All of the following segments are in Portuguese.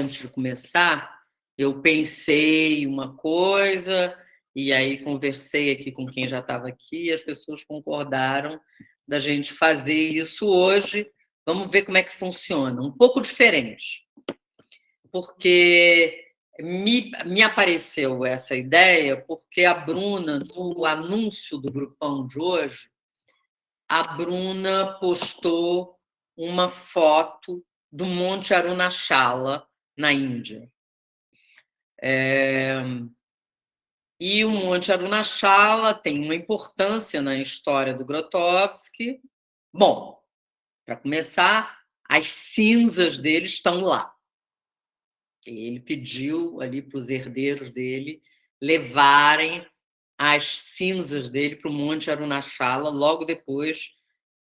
antes de começar, eu pensei uma coisa e aí conversei aqui com quem já estava aqui e as pessoas concordaram da gente fazer isso hoje. Vamos ver como é que funciona. Um pouco diferente, porque me apareceu essa ideia porque a Bruna, no anúncio do grupão de hoje, a Bruna postou uma foto do Monte Arunachala, na Índia. E o Monte Arunachala tem uma importância na história do Grotowski. Bom, para começar, as cinzas dele estão lá. Ele pediu ali para os herdeiros dele levarem as cinzas dele para o Monte Arunachala. Logo depois,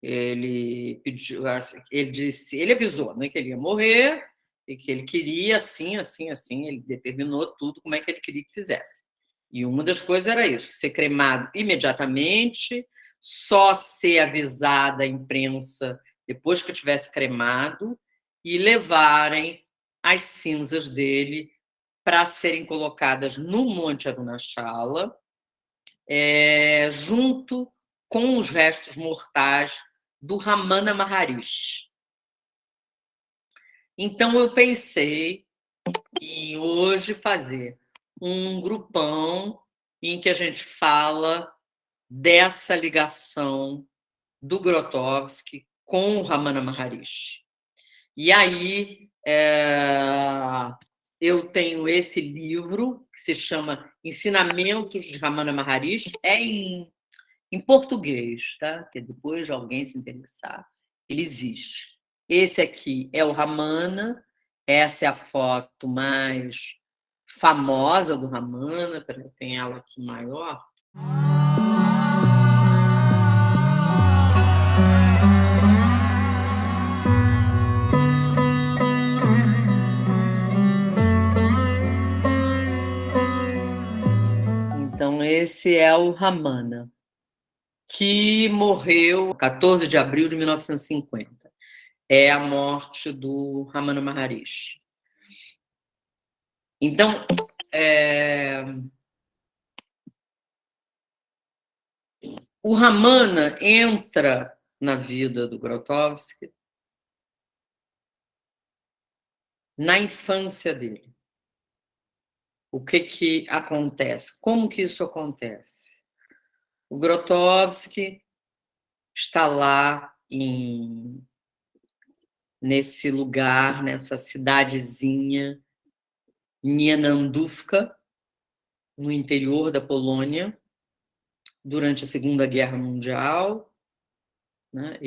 ele pediu, ele disse, ele avisou, né, que ele ia morrer e que ele queria assim, assim, assim. Ele determinou tudo como é que ele queria que fizesse. E uma das coisas era isso: ser cremado imediatamente, só ser avisada a imprensa depois que eu tivesse cremado e levarem as cinzas dele para serem colocadas no Monte Arunachala, junto com os restos mortais do Ramana Maharishi. Então, eu pensei em hoje fazer um grupão em que a gente fala dessa ligação do Grotowski com o Ramana Maharishi. E aí, eu tenho esse livro que se chama Ensinamentos de Ramana Maharishi, em português, tá? Que depois de alguém se interessar, ele existe. Esse aqui é o Ramana, essa é a foto mais famosa do Ramana, tem ela aqui maior. Então, esse é o Ramana, que morreu 14 de abril de 1950. É a morte do Ramana Maharishi. Então, o Ramana entra na vida do Grotowski na infância dele. O que acontece? Como que isso acontece? O Grotowski está lá nesse lugar, nessa cidadezinha, Nienandówka, no interior da Polônia, durante a Segunda Guerra Mundial. Né?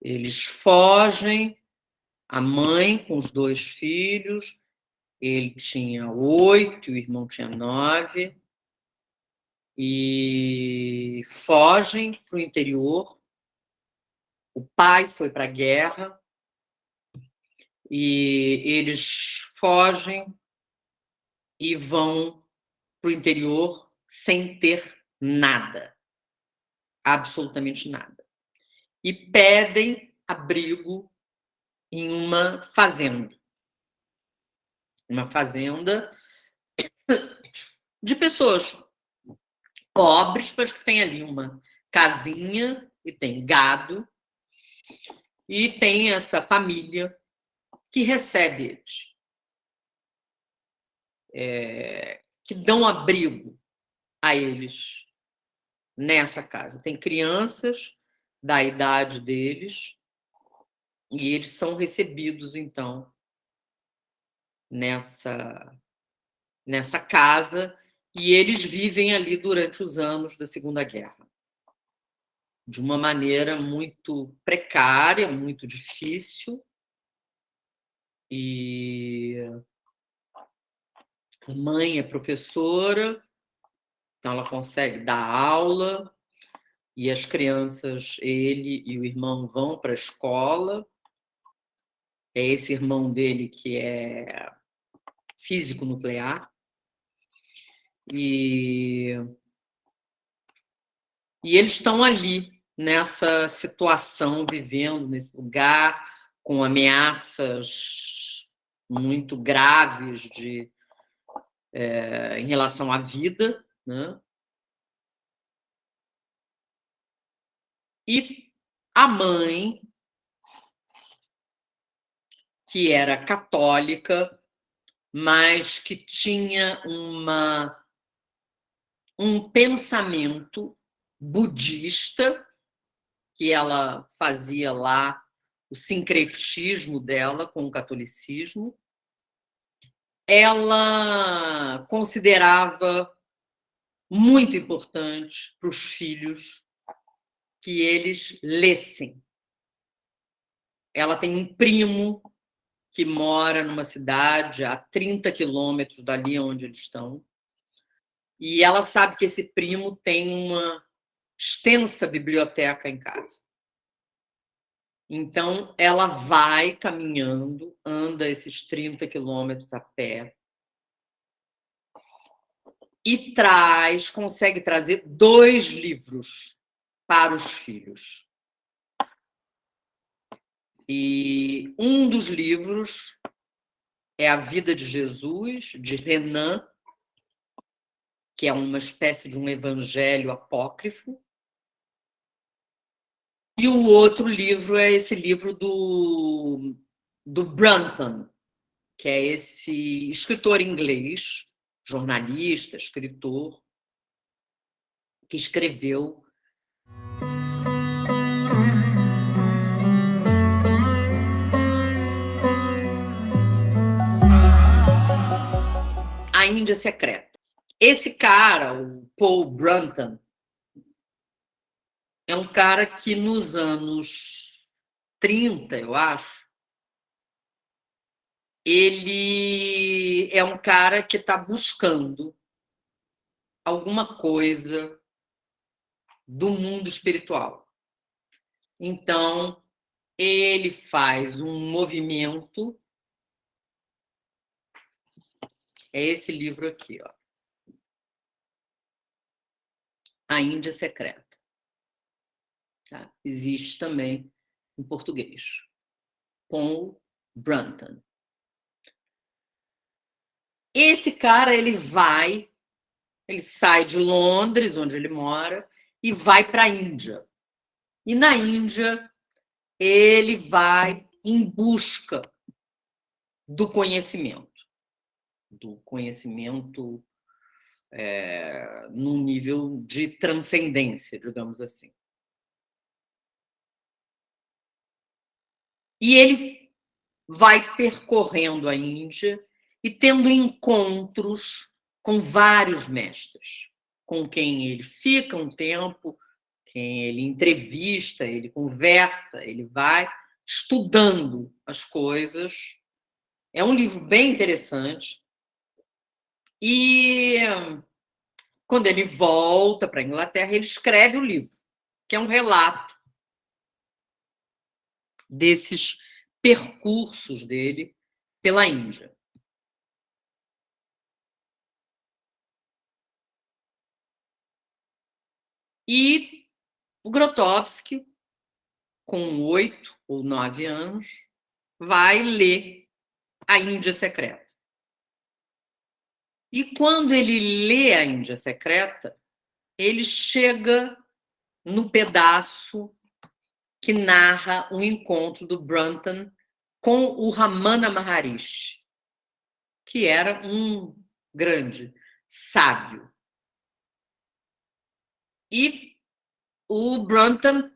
Eles fogem, a mãe com os 2 filhos, ele tinha 8, o irmão tinha 9, e fogem para o interior. O pai foi para a guerra e eles fogem e vão para o interior sem ter nada, absolutamente nada. E pedem abrigo em uma fazenda de pessoas pobres, mas que tem ali uma casinha e tem gado, e tem essa família que recebe eles, que dão abrigo a eles nessa casa. Tem crianças da idade deles e eles são recebidos, então, nessa casa, e eles vivem ali durante os anos da Segunda Guerra, de uma maneira muito precária, muito difícil. E a mãe é professora, então ela consegue dar aula, e as crianças, ele e o irmão, vão para a escola. É esse irmão dele que é físico nuclear. E eles estão ali, nessa situação, vivendo nesse lugar, com ameaças muito graves em relação à vida, né? E a mãe, que era católica, mas que tinha um pensamento budista, que ela fazia lá o sincretismo dela com o catolicismo, ela considerava muito importante para os filhos que eles lessem. Ela tem um primo que mora numa cidade a 30 quilômetros dali onde eles estão, e ela sabe que esse primo tem uma extensa biblioteca em casa. Então, ela vai caminhando, anda esses 30 quilômetros a pé e consegue trazer 2 livros para os filhos. E um dos livros é A Vida de Jesus, de Renan, que é uma espécie de um evangelho apócrifo. E o outro livro é esse livro do Brunton, que é esse escritor inglês, jornalista, escritor, que escreveu A Índia Secreta. Esse cara, o Paul Brunton, é um cara que nos anos 30, eu acho, ele é um cara que está buscando alguma coisa do mundo espiritual. Então, ele faz um movimento. É esse livro aqui, ó. A Índia Secreta. Tá? Existe também em português. Paul Brunton. Esse cara, ele sai de Londres, onde ele mora, e vai para a Índia. E na Índia, ele vai em busca do conhecimento num nível de transcendência, digamos assim. E ele vai percorrendo a Índia e tendo encontros com vários mestres, com quem ele fica um tempo, quem ele entrevista, ele conversa, ele vai estudando as coisas. É um livro bem interessante. E quando ele volta para a Inglaterra, ele escreve o livro, que é um relato desses percursos dele pela Índia. E o Grotowski, com 8 ou 9 anos, vai ler A Índia Secreta. E quando ele lê A Índia Secreta, ele chega no pedaço que narra o encontro do Brunton com o Ramana Maharishi, que era um grande sábio. E o Brunton,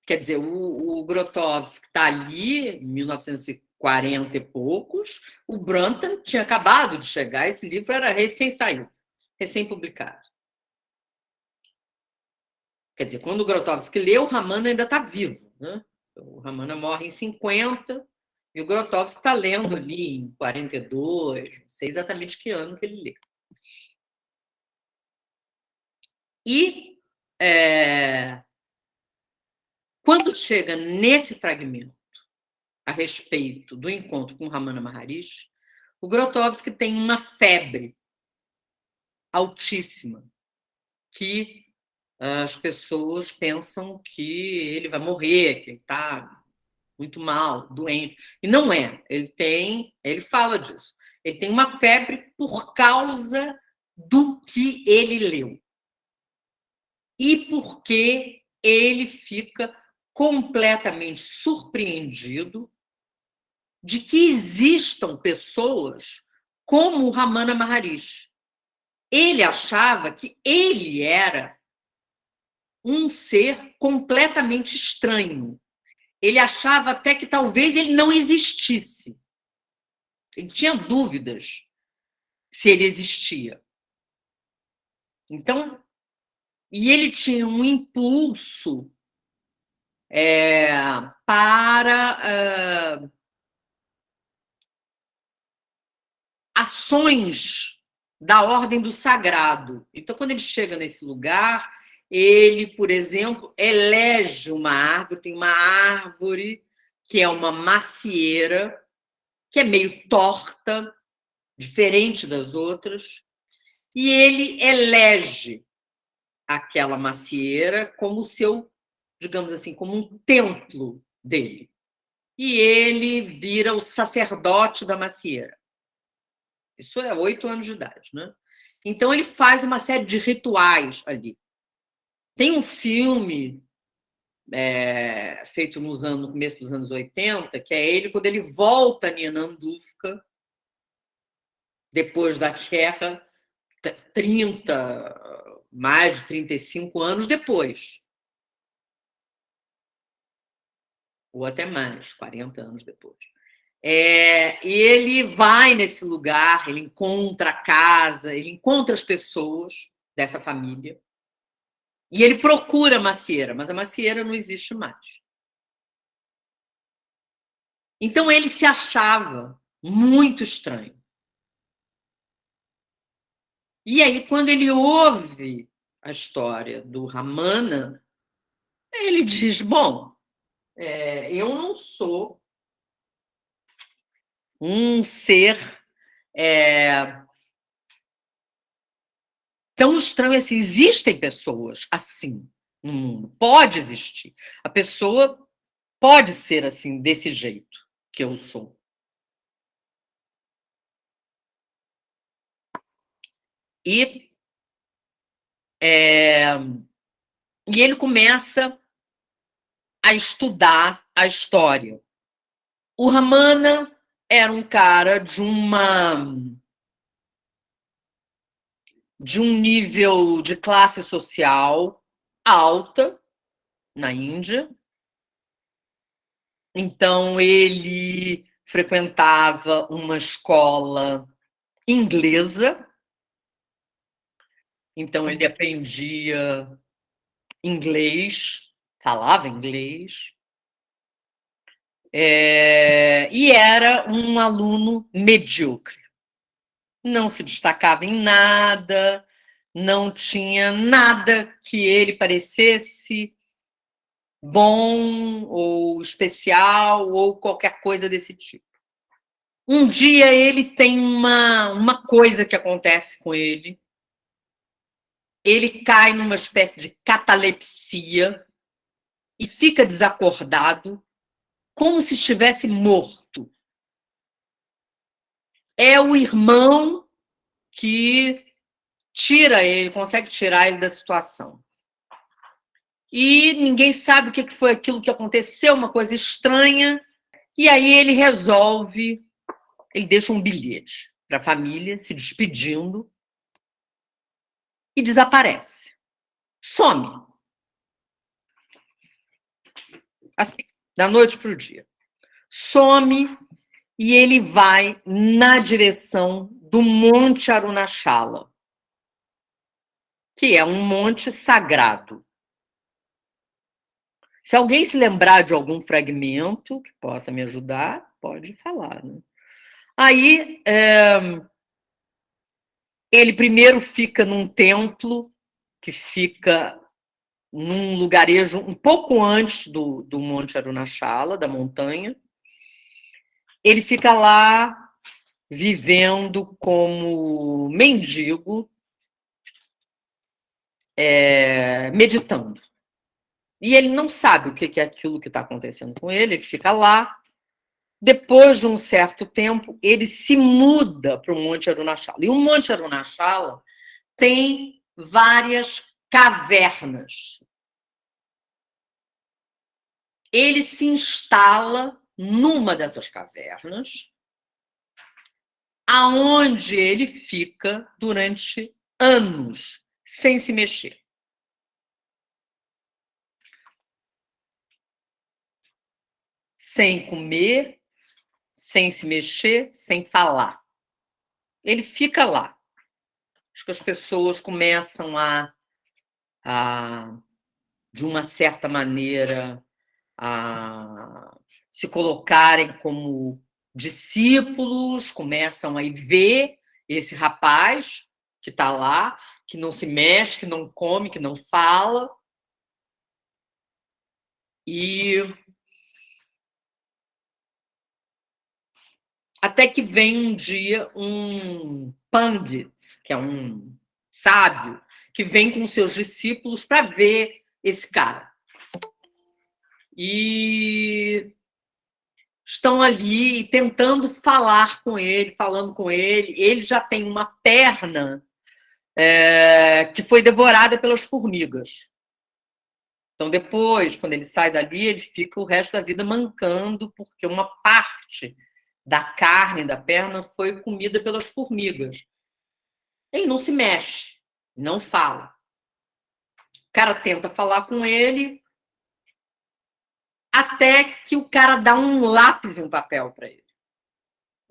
quer dizer, o Grotowski está ali, em 1940 e poucos, o Brunton tinha acabado de chegar, esse livro era recém-saído, recém-publicado. Quer dizer, quando o Grotowski leu, o Ramana ainda está vivo, né? O Ramana morre em 50 e o Grotowski está lendo ali em 42, não sei exatamente que ano que ele lê. E quando chega nesse fragmento a respeito do encontro com Ramana Maharishi, o Grotowski tem uma febre altíssima, que as pessoas pensam que ele vai morrer, que ele está muito mal, doente. E não é. Ele fala disso. Ele tem uma febre por causa do que ele leu. E porque ele fica completamente surpreendido de que existam pessoas como o Ramana Maharishi. Ele achava que ele era um ser completamente estranho. Ele achava até que talvez ele não existisse. Ele tinha dúvidas se ele existia. Então, e ele tinha um impulso para ações da ordem do sagrado. Então, quando ele chega nesse lugar, ele, por exemplo, elege uma árvore, tem uma árvore que é uma macieira, que é meio torta, diferente das outras, e ele elege aquela macieira como seu, digamos assim, como um templo dele. E ele vira o sacerdote da macieira. Isso é 8 anos de idade, né? Então ele faz uma série de rituais ali. Tem um filme feito no começo dos anos 80, que é ele quando ele volta a Nianandufka, depois da guerra, 30, mais de 35 anos depois. Ou até mais, 40 anos depois. E ele vai nesse lugar, ele encontra a casa, ele encontra as pessoas dessa família, e ele procura a macieira, mas a macieira não existe mais. Então ele se achava muito estranho. E aí, quando ele ouve a história do Ramana, ele diz: bom, eu não sou um ser tão estranho assim. Existem pessoas assim no mundo. Pode existir. A pessoa pode ser assim, desse jeito que eu sou. E, e ele começa a estudar a história. O Ramana era um cara de um nível de classe social alta na Índia. Então, ele frequentava uma escola inglesa, então ele aprendia inglês, falava inglês, e era um aluno medíocre. Não se destacava em nada, não tinha nada que ele parecesse bom ou especial ou qualquer coisa desse tipo. Um dia ele tem uma coisa que acontece com ele. Ele cai numa espécie de catalepsia e fica desacordado, como se estivesse morto. É o irmão que tira ele, consegue tirar ele da situação. E ninguém sabe o que foi aquilo que aconteceu, uma coisa estranha. E aí ele resolve, ele deixa um bilhete para a família, se despedindo, e desaparece. Some. Assim, da noite para o dia. Some e ele vai na direção do Monte Arunachala, que é um monte sagrado. Se alguém se lembrar de algum fragmento que possa me ajudar, pode falar. Né? Aí, ele primeiro fica num templo que fica num lugarejo um pouco antes do Monte Arunachala, da montanha. Ele fica lá vivendo como mendigo, meditando. E ele não sabe o que é aquilo que está acontecendo com ele fica lá. Depois de um certo tempo, ele se muda para o Monte Arunachala. E o Monte Arunachala tem várias cavernas. Ele se instala numa dessas cavernas, aonde ele fica durante anos, sem se mexer. Sem comer, sem se mexer, sem falar. Ele fica lá. Acho que as pessoas começam de uma certa maneira, a se colocarem como discípulos, começam a ver esse rapaz que está lá, que não se mexe, que não come, que não fala. E até que vem um dia um Pandit, que é um sábio, que vem com seus discípulos para ver esse cara. E estão ali tentando falar com ele, falando com ele. Ele já tem uma perna que foi devorada pelas formigas. Então, depois, quando ele sai dali, ele fica o resto da vida mancando, porque uma parte da carne da perna foi comida pelas formigas. Ele não se mexe, não fala. O cara tenta falar com ele, até que o cara dá um lápis e um papel para ele.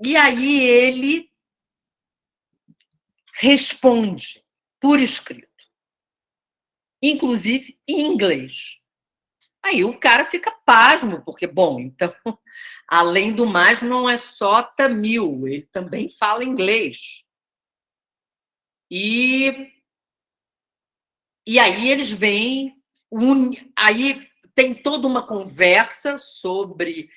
E aí ele responde por escrito, inclusive em inglês. Aí o cara fica pasmo, porque, bom, então, além do mais, não é só tamil, ele também fala inglês. E aí eles vêm, aí tem toda uma conversa sobre.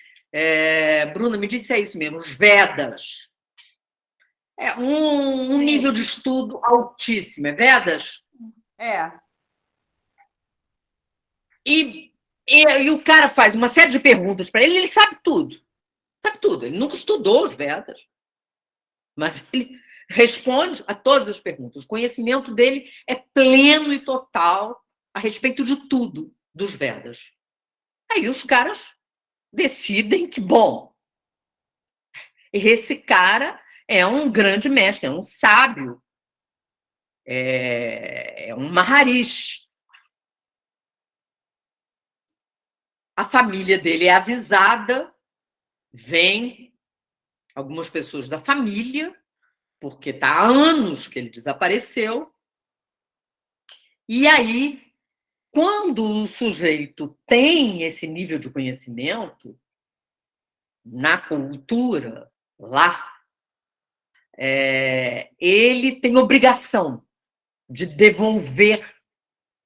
Bruna, me disse, é isso mesmo, os Vedas. É um nível de estudo altíssimo, é Vedas? É. E o cara faz uma série de perguntas para ele sabe tudo. Sabe tudo. Ele nunca estudou os Vedas, mas ele responde a todas as perguntas. O conhecimento dele é pleno e total a respeito de tudo dos Vedas. Aí os caras decidem que, bom, esse cara é um grande mestre, é um sábio, é um Maharishi. A família dele é avisada, vem algumas pessoas da família, porque está há anos que ele desapareceu. E aí, quando o sujeito tem esse nível de conhecimento, na cultura, lá, ele tem obrigação de devolver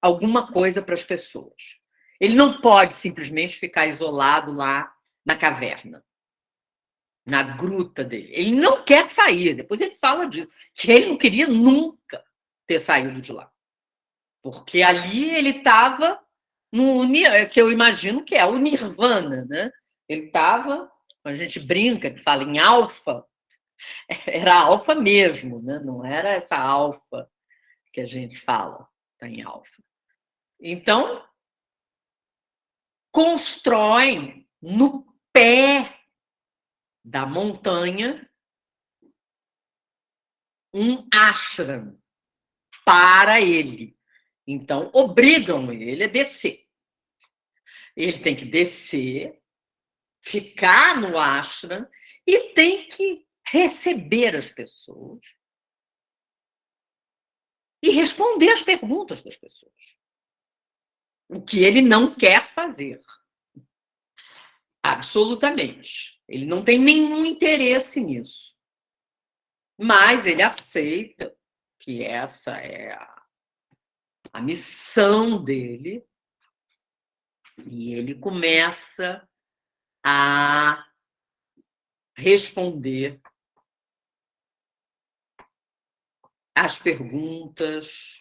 alguma coisa para as pessoas. Ele não pode simplesmente ficar isolado lá na caverna, na gruta dele. Ele não quer sair. Depois ele fala disso, que ele não queria nunca ter saído de lá. Porque ali ele estava no que eu imagino que é o nirvana, né? Ele estava, a gente brinca, que fala em alfa, era alfa mesmo, né? Não era essa alfa que a gente fala, está em alfa. Então, constroem no pé da montanha um ashram para ele. Então, obrigam ele a descer. Ele tem que descer, ficar no ashram e tem que receber as pessoas e responder as perguntas das pessoas. O que ele não quer fazer. Absolutamente. Ele não tem nenhum interesse nisso. Mas ele aceita que essa é a missão dele e ele começa a responder as perguntas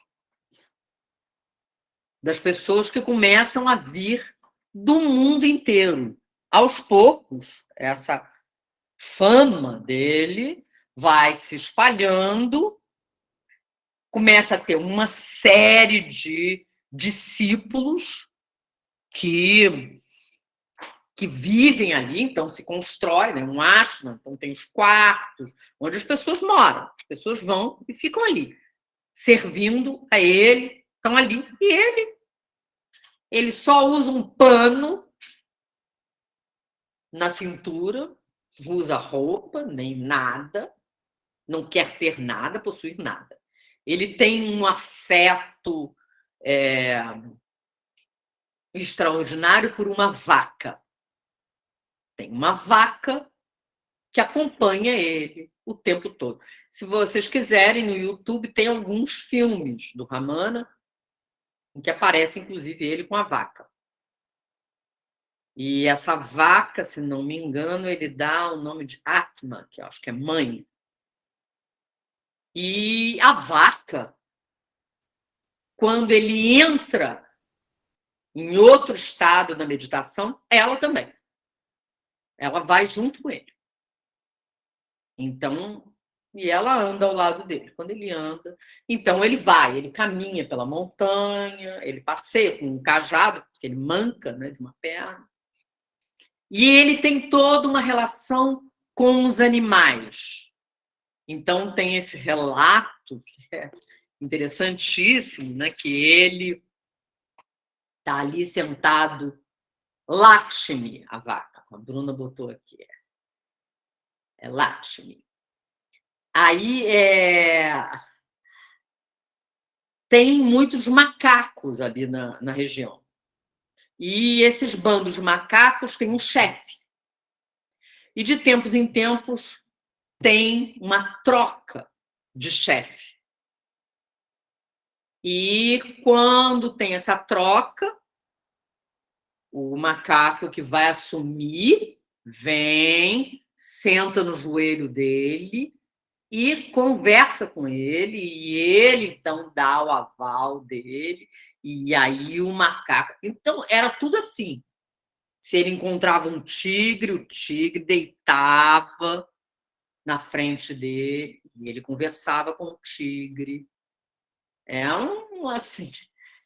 das pessoas que começam a vir do mundo inteiro. Aos poucos, essa fama dele vai se espalhando, começa a ter uma série de discípulos que vivem ali, então se constrói, né, um ashram, então tem os quartos, onde as pessoas moram, as pessoas vão e ficam ali, servindo a ele, estão ali, e ele só usa um pano na cintura, usa roupa, nem nada, não quer ter nada, possuir nada. Ele tem um afeto extraordinário por uma vaca. Tem uma vaca que acompanha ele o tempo todo. Se vocês quiserem, no YouTube tem alguns filmes do Ramana em que aparece, inclusive, ele com a vaca. E essa vaca, se não me engano, ele dá o nome de Atma, que eu acho que é mãe. E a vaca, quando ele entra em outro estado da meditação, ela também. Ela vai junto com ele. Então, e ela anda ao lado dele. Quando ele anda, então ele vai, ele caminha pela montanha, ele passeia com um cajado, porque ele manca, né, de uma perna. E ele tem toda uma relação com os animais. Então tem esse relato que é interessantíssimo, né, que ele está ali sentado, Lakshmi, a vaca. A Bruna botou aqui. É Lakshmi. Aí tem muitos macacos ali na região. E esses bandos de macacos têm um chefe. E de tempos em tempos tem uma troca de chefe. E quando tem essa troca, o macaco que vai assumir vem, senta no joelho dele e conversa com ele, e ele então dá o aval dele, e aí o macaco. Então, era tudo assim. Se ele encontrava um tigre, o tigre deitava na frente dele, e ele conversava com o tigre. É um assim.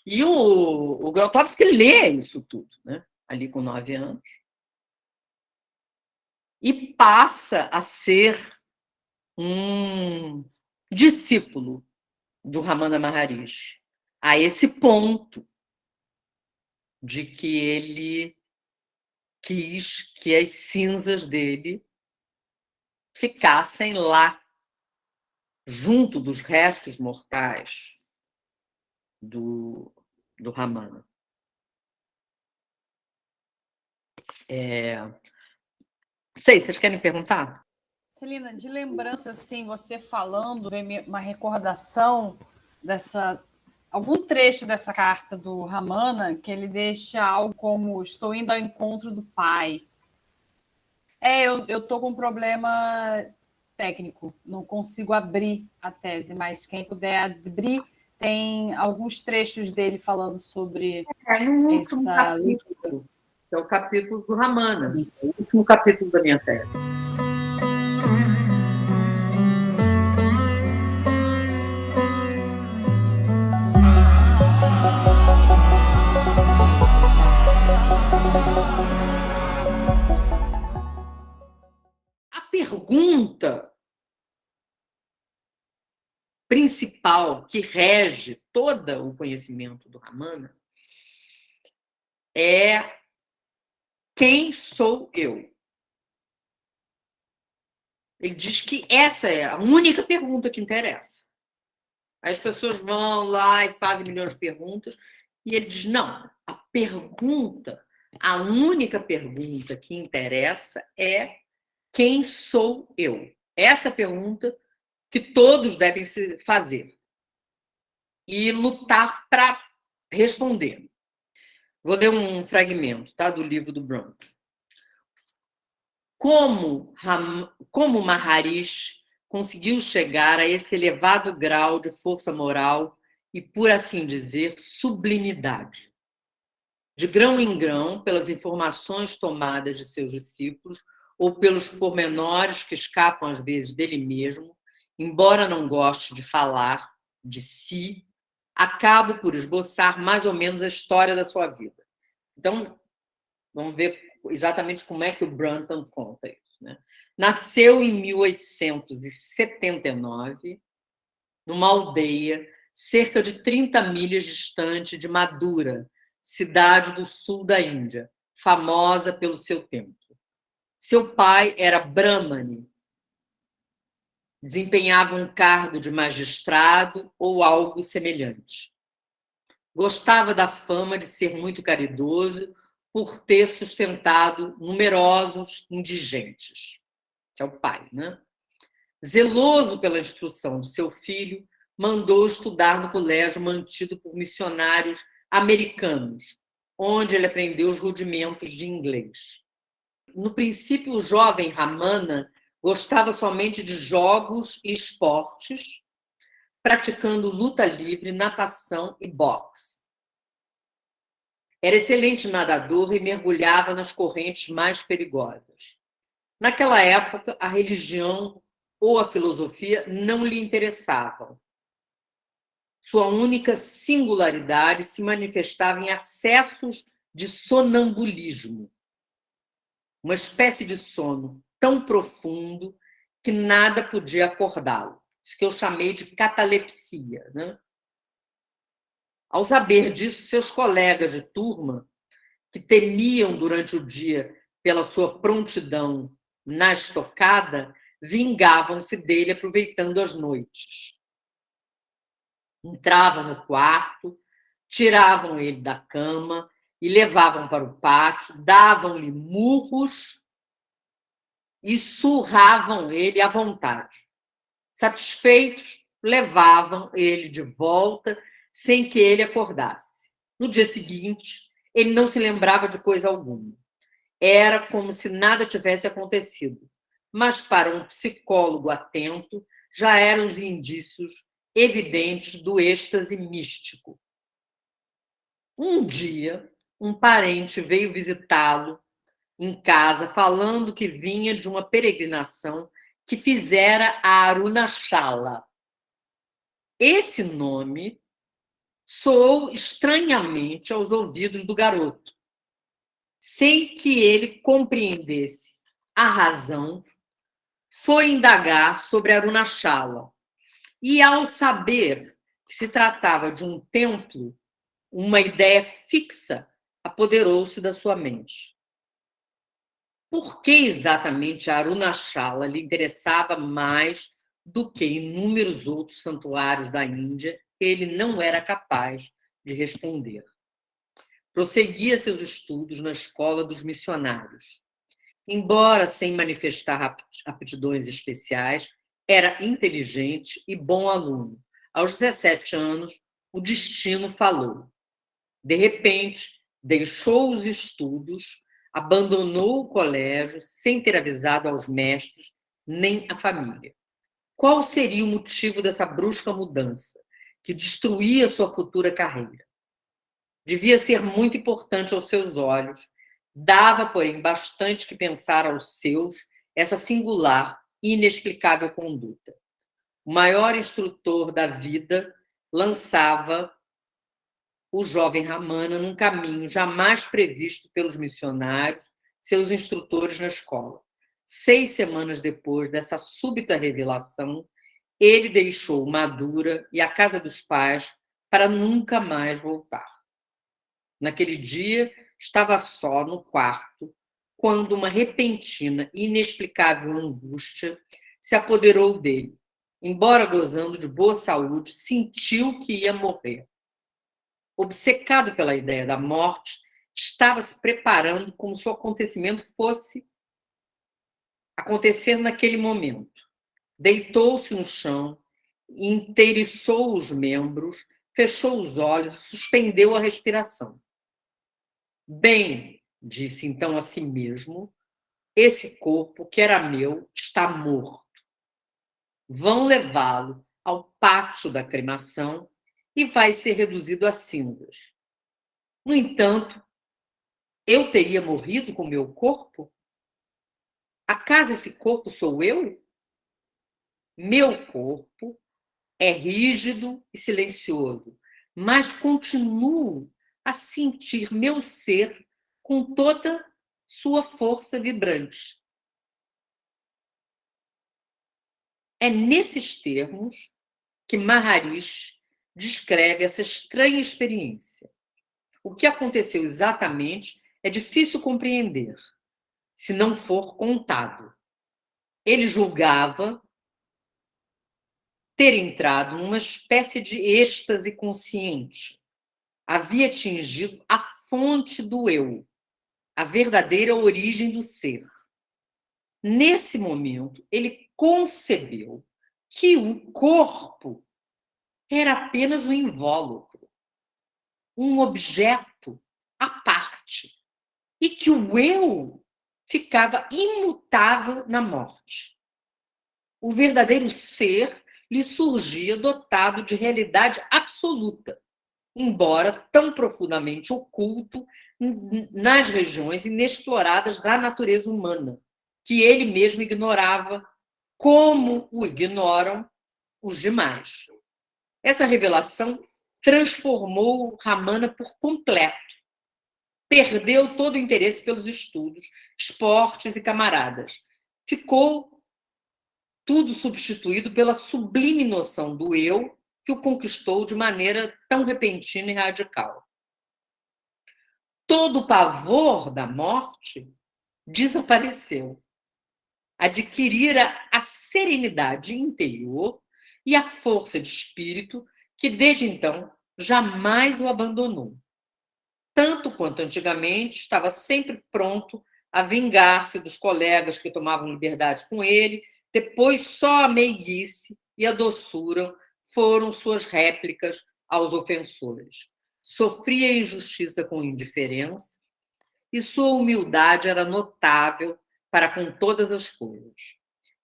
E o Grotowski lê isso tudo, né? Ali com 9 anos. E passa a ser um discípulo do Ramana Maharishi, a esse ponto de que ele quis que as cinzas dele ficassem lá, junto dos restos mortais do Ramana. Não sei, vocês querem perguntar? Celina, de lembrança, assim, você falando, vem uma recordação dessa algum trecho dessa carta do Ramana que ele deixa algo como: estou indo ao encontro do pai. Eu estou com um problema técnico, não consigo abrir a tese, mas quem puder abrir, tem alguns trechos dele falando sobre no último capítulo, que é o capítulo do Ramana, o último capítulo da minha tese. A pergunta principal que rege todo o conhecimento do Ramana é: quem sou eu? Ele diz que essa é a única pergunta que interessa. As pessoas vão lá e fazem milhões de perguntas, e ele diz: não, a única pergunta que interessa é: quem sou eu? Essa pergunta que todos devem se fazer e lutar para responder. Vou ler um fragmento, tá, do livro do Brown. Como Maharishi conseguiu chegar a esse elevado grau de força moral e, por assim dizer, sublimidade. De grão em grão, pelas informações tomadas de seus discípulos ou pelos pormenores que escapam às vezes dele mesmo, embora não goste de falar de si, acabo por esboçar mais ou menos a história da sua vida. Então, vamos ver exatamente como é que o Brunton conta isso, né? Nasceu em 1879, numa aldeia cerca de 30 milhas distante de Madura, cidade do sul da Índia, famosa pelo seu templo. Seu pai era Brahmane, desempenhava um cargo de magistrado ou algo semelhante. Gostava da fama de ser muito caridoso por ter sustentado numerosos indigentes. Que é o pai, né? Zeloso pela instrução de seu filho, mandou estudar no colégio mantido por missionários americanos, onde ele aprendeu os rudimentos de inglês. No princípio, o jovem Ramana gostava somente de jogos e esportes, praticando luta livre, natação e boxe. Era excelente nadador e mergulhava nas correntes mais perigosas. Naquela época, a religião ou a filosofia não lhe interessavam. Sua única singularidade se manifestava em acessos de sonambulismo, uma espécie de sono tão profundo que nada podia acordá-lo. Isso que eu chamei de catalepsia, né? Ao saber disso, seus colegas de turma, que temiam durante o dia pela sua prontidão na estocada, vingavam-se dele aproveitando as noites. Entravam no quarto, tiravam ele da cama e levavam para o pátio, davam-lhe murros e surravam ele à vontade. Satisfeitos, levavam ele de volta sem que ele acordasse. No dia seguinte, ele não se lembrava de coisa alguma. Era como se nada tivesse acontecido. Mas, para um psicólogo atento, já eram os indícios evidentes do êxtase místico. Um dia, um parente veio visitá-lo em casa, falando que vinha de uma peregrinação que fizera a Arunachala. Esse nome soou estranhamente aos ouvidos do garoto. Sem que ele compreendesse a razão, foi indagar sobre Arunachala. E, ao saber que se tratava de um templo, uma ideia fixa apoderou-se da sua mente. Por que exatamente a Arunachala lhe interessava mais do que inúmeros outros santuários da Índia, ele não era capaz de responder. Prosseguia seus estudos na escola dos missionários. Embora sem manifestar aptidões especiais, era inteligente e bom aluno. Aos 17 anos, o destino falou. De repente, deixou os estudos, abandonou o colégio sem ter avisado aos mestres nem à família. Qual seria o motivo dessa brusca mudança, que destruía sua futura carreira? Devia ser muito importante aos seus olhos, dava, porém, bastante que pensar aos seus essa singular e inexplicável conduta. O maior instrutor da vida lançava o jovem Ramana num caminho jamais previsto pelos missionários, seus instrutores na escola. 6 semanas depois dessa súbita revelação, ele deixou Madura e a casa dos pais para nunca mais voltar. Naquele dia, estava só no quarto, quando uma repentina e inexplicável angústia se apoderou dele. Embora gozando de boa saúde, sentiu que ia morrer. Obcecado pela ideia da morte, estava se preparando como se o acontecimento fosse acontecer naquele momento. Deitou-se no chão, inteiriçou os membros, fechou os olhos e suspendeu a respiração. Bem, disse então a si mesmo, esse corpo que era meu está morto. Vão levá-lo ao pátio da cremação e vai ser reduzido a cinzas. No entanto, eu teria morrido com meu corpo? Acaso esse corpo sou eu? Meu corpo é rígido e silencioso, mas continuo a sentir meu ser com toda sua força vibrante. É nesses termos que Maharishi descreve essa estranha experiência. O que aconteceu exatamente é difícil compreender, se não for contado. Ele julgava ter entrado numa espécie de êxtase consciente. Havia atingido a fonte do eu, a verdadeira origem do ser. Nesse momento, ele concebeu que o corpo era apenas um invólucro, um objeto à parte, e que o eu ficava imutável na morte. O verdadeiro ser lhe surgia dotado de realidade absoluta, embora tão profundamente oculto nas regiões inexploradas da natureza humana, que ele mesmo ignorava, como o ignoram os demais. Essa revelação transformou Ramana por completo. Perdeu todo o interesse pelos estudos, esportes e camaradas. Ficou tudo substituído pela sublime noção do eu que o conquistou de maneira tão repentina e radical. Todo o pavor da morte desapareceu. Adquirira a serenidade interior e a força de espírito que, desde então, jamais o abandonou. Tanto quanto antigamente, estava sempre pronto a vingar-se dos colegas que tomavam liberdade com ele, depois só a meiguice e a doçura foram suas réplicas aos ofensores. Sofria injustiça com indiferença e sua humildade era notável para com todas as coisas.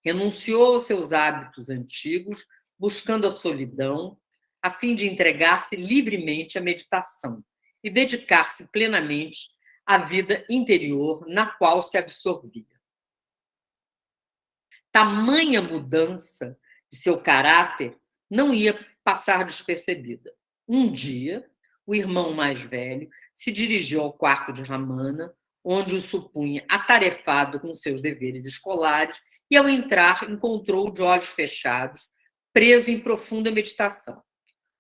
Renunciou aos seus hábitos antigos, buscando a solidão, a fim de entregar-se livremente à meditação e dedicar-se plenamente à vida interior na qual se absorvia. Tamanha mudança de seu caráter não ia passar despercebida. Um dia, o irmão mais velho se dirigiu ao quarto de Ramana, onde o supunha atarefado com seus deveres escolares, e, ao entrar, encontrou-o de olhos fechados, preso em profunda meditação.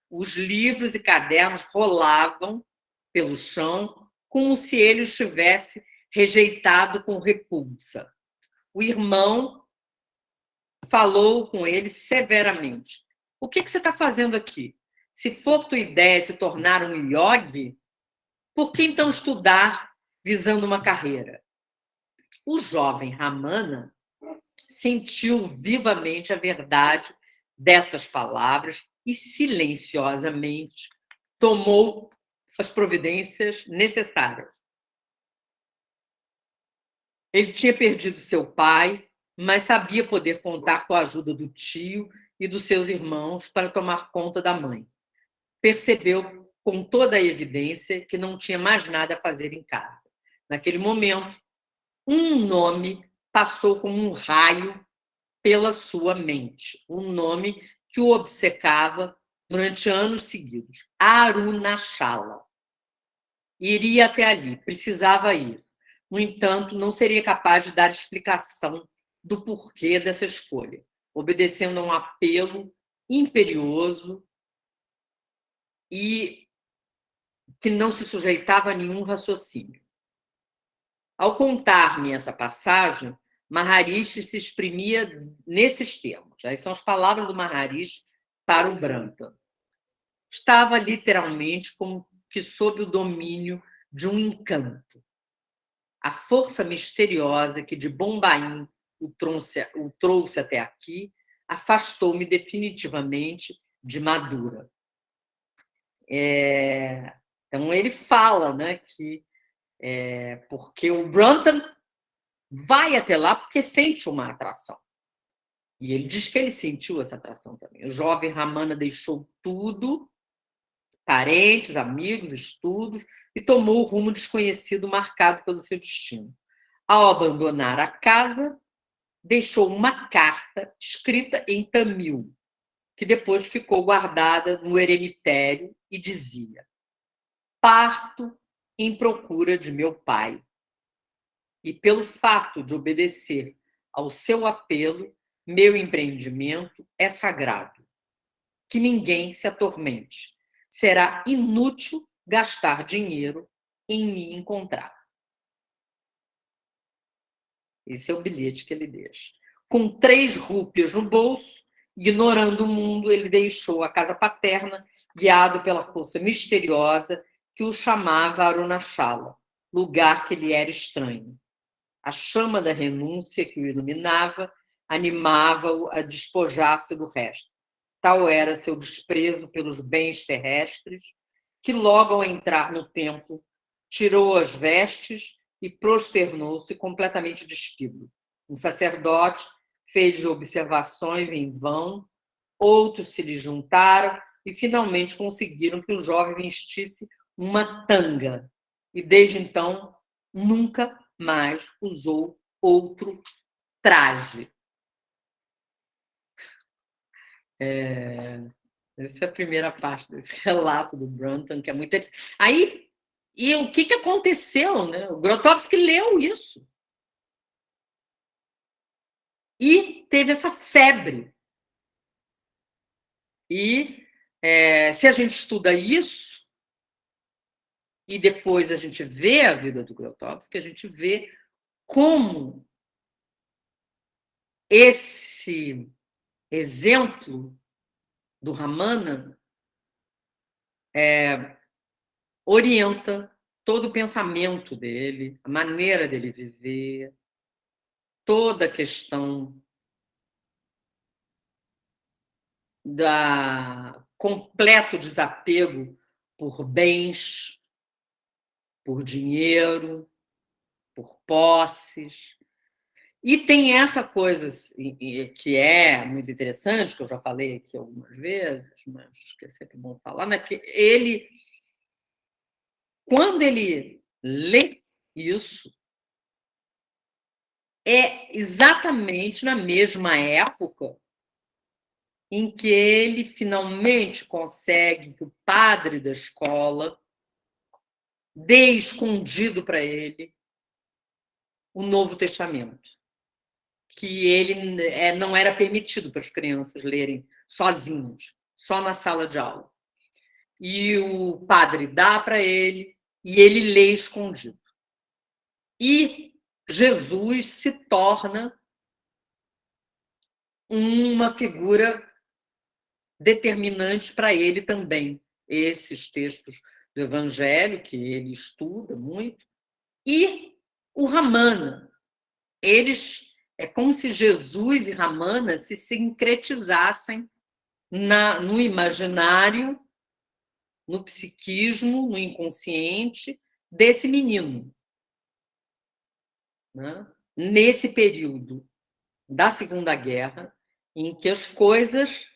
Os livros e cadernos rolavam pelo chão, como se ele os tivesse rejeitado com repulsa. O irmão falou com ele severamente. O que você está fazendo aqui? Se for tua ideia se tornar um yogi, por que então estudar visando uma carreira? O jovem Ramana sentiu vivamente a verdade dessas palavras e silenciosamente tomou as providências necessárias. Ele tinha perdido seu pai, mas sabia poder contar com a ajuda do tio e dos seus irmãos para tomar conta da mãe. Percebeu com toda a evidência que não tinha mais nada a fazer em casa. Naquele momento, um nome passou como um raio pela sua mente, um nome que o obcecava durante anos seguidos: Arunachala. Iria até ali, precisava ir. No entanto, não seria capaz de dar explicação do porquê dessa escolha, obedecendo a um apelo imperioso e que não se sujeitava a nenhum raciocínio. Ao contar-me essa passagem, Maharishi se exprimia nesses termos. Aí são as palavras do Maharishi para o Branta. Estava literalmente como que sob o domínio de um encanto. A força misteriosa que de Bombaim o trouxe até aqui afastou-me definitivamente de Madura. Então, ele fala, né, que porque o Brunton vai até lá porque sente uma atração. E ele diz que ele sentiu essa atração também. O jovem Ramana deixou tudo parentes, amigos, estudos, e tomou o rumo desconhecido marcado pelo seu destino. Ao abandonar a casa, deixou uma carta escrita em tamil, que depois ficou guardada no eremitério e dizia: parto em procura de meu pai. E pelo fato de obedecer ao seu apelo, meu empreendimento é sagrado. Que ninguém se atormente. Será inútil gastar dinheiro em me encontrar. Esse é o bilhete que ele deixa. Com 3 rúpias no bolso, ignorando o mundo, ele deixou a casa paterna, guiado pela força misteriosa que o chamava Arunachala, lugar que lhe era estranho. A chama da renúncia que o iluminava animava-o a despojar-se do resto. Tal era seu desprezo pelos bens terrestres, que logo ao entrar no templo, tirou as vestes e prosternou-se completamente despido. Um sacerdote fez observações em vão, outros se lhe juntaram e finalmente conseguiram que o jovem vestisse uma tanga. E desde então nunca mais usou outro traje. Essa é a primeira parte desse relato do Brunton, que é muito... Aí, e o que aconteceu? Né? O Grotowski leu isso. E teve essa febre. E se a gente estuda isso, e depois a gente vê a vida do Grotowski, a gente vê como esse exemplo do Ramana orienta todo o pensamento dele, a maneira dele viver, toda a questão da completo desapego por bens, por dinheiro, por posses. E tem essa coisa que é muito interessante, que eu já falei aqui algumas vezes, mas que é sempre bom falar, né? Que ele, quando ele lê isso, é exatamente na mesma época em que ele finalmente consegue que o padre da escola dê escondido para ele o Novo Testamento, que ele não era permitido para as crianças lerem sozinhos, só na sala de aula. E o padre dá para ele e ele lê escondido. E Jesus se torna uma figura determinante para ele também. Esses textos do Evangelho, que ele estuda muito, e o Ramana. É como se Jesus e Ramana se sincretizassem no imaginário, no psiquismo, no inconsciente desse menino. Né? Nesse período da Segunda Guerra, em que as coisas,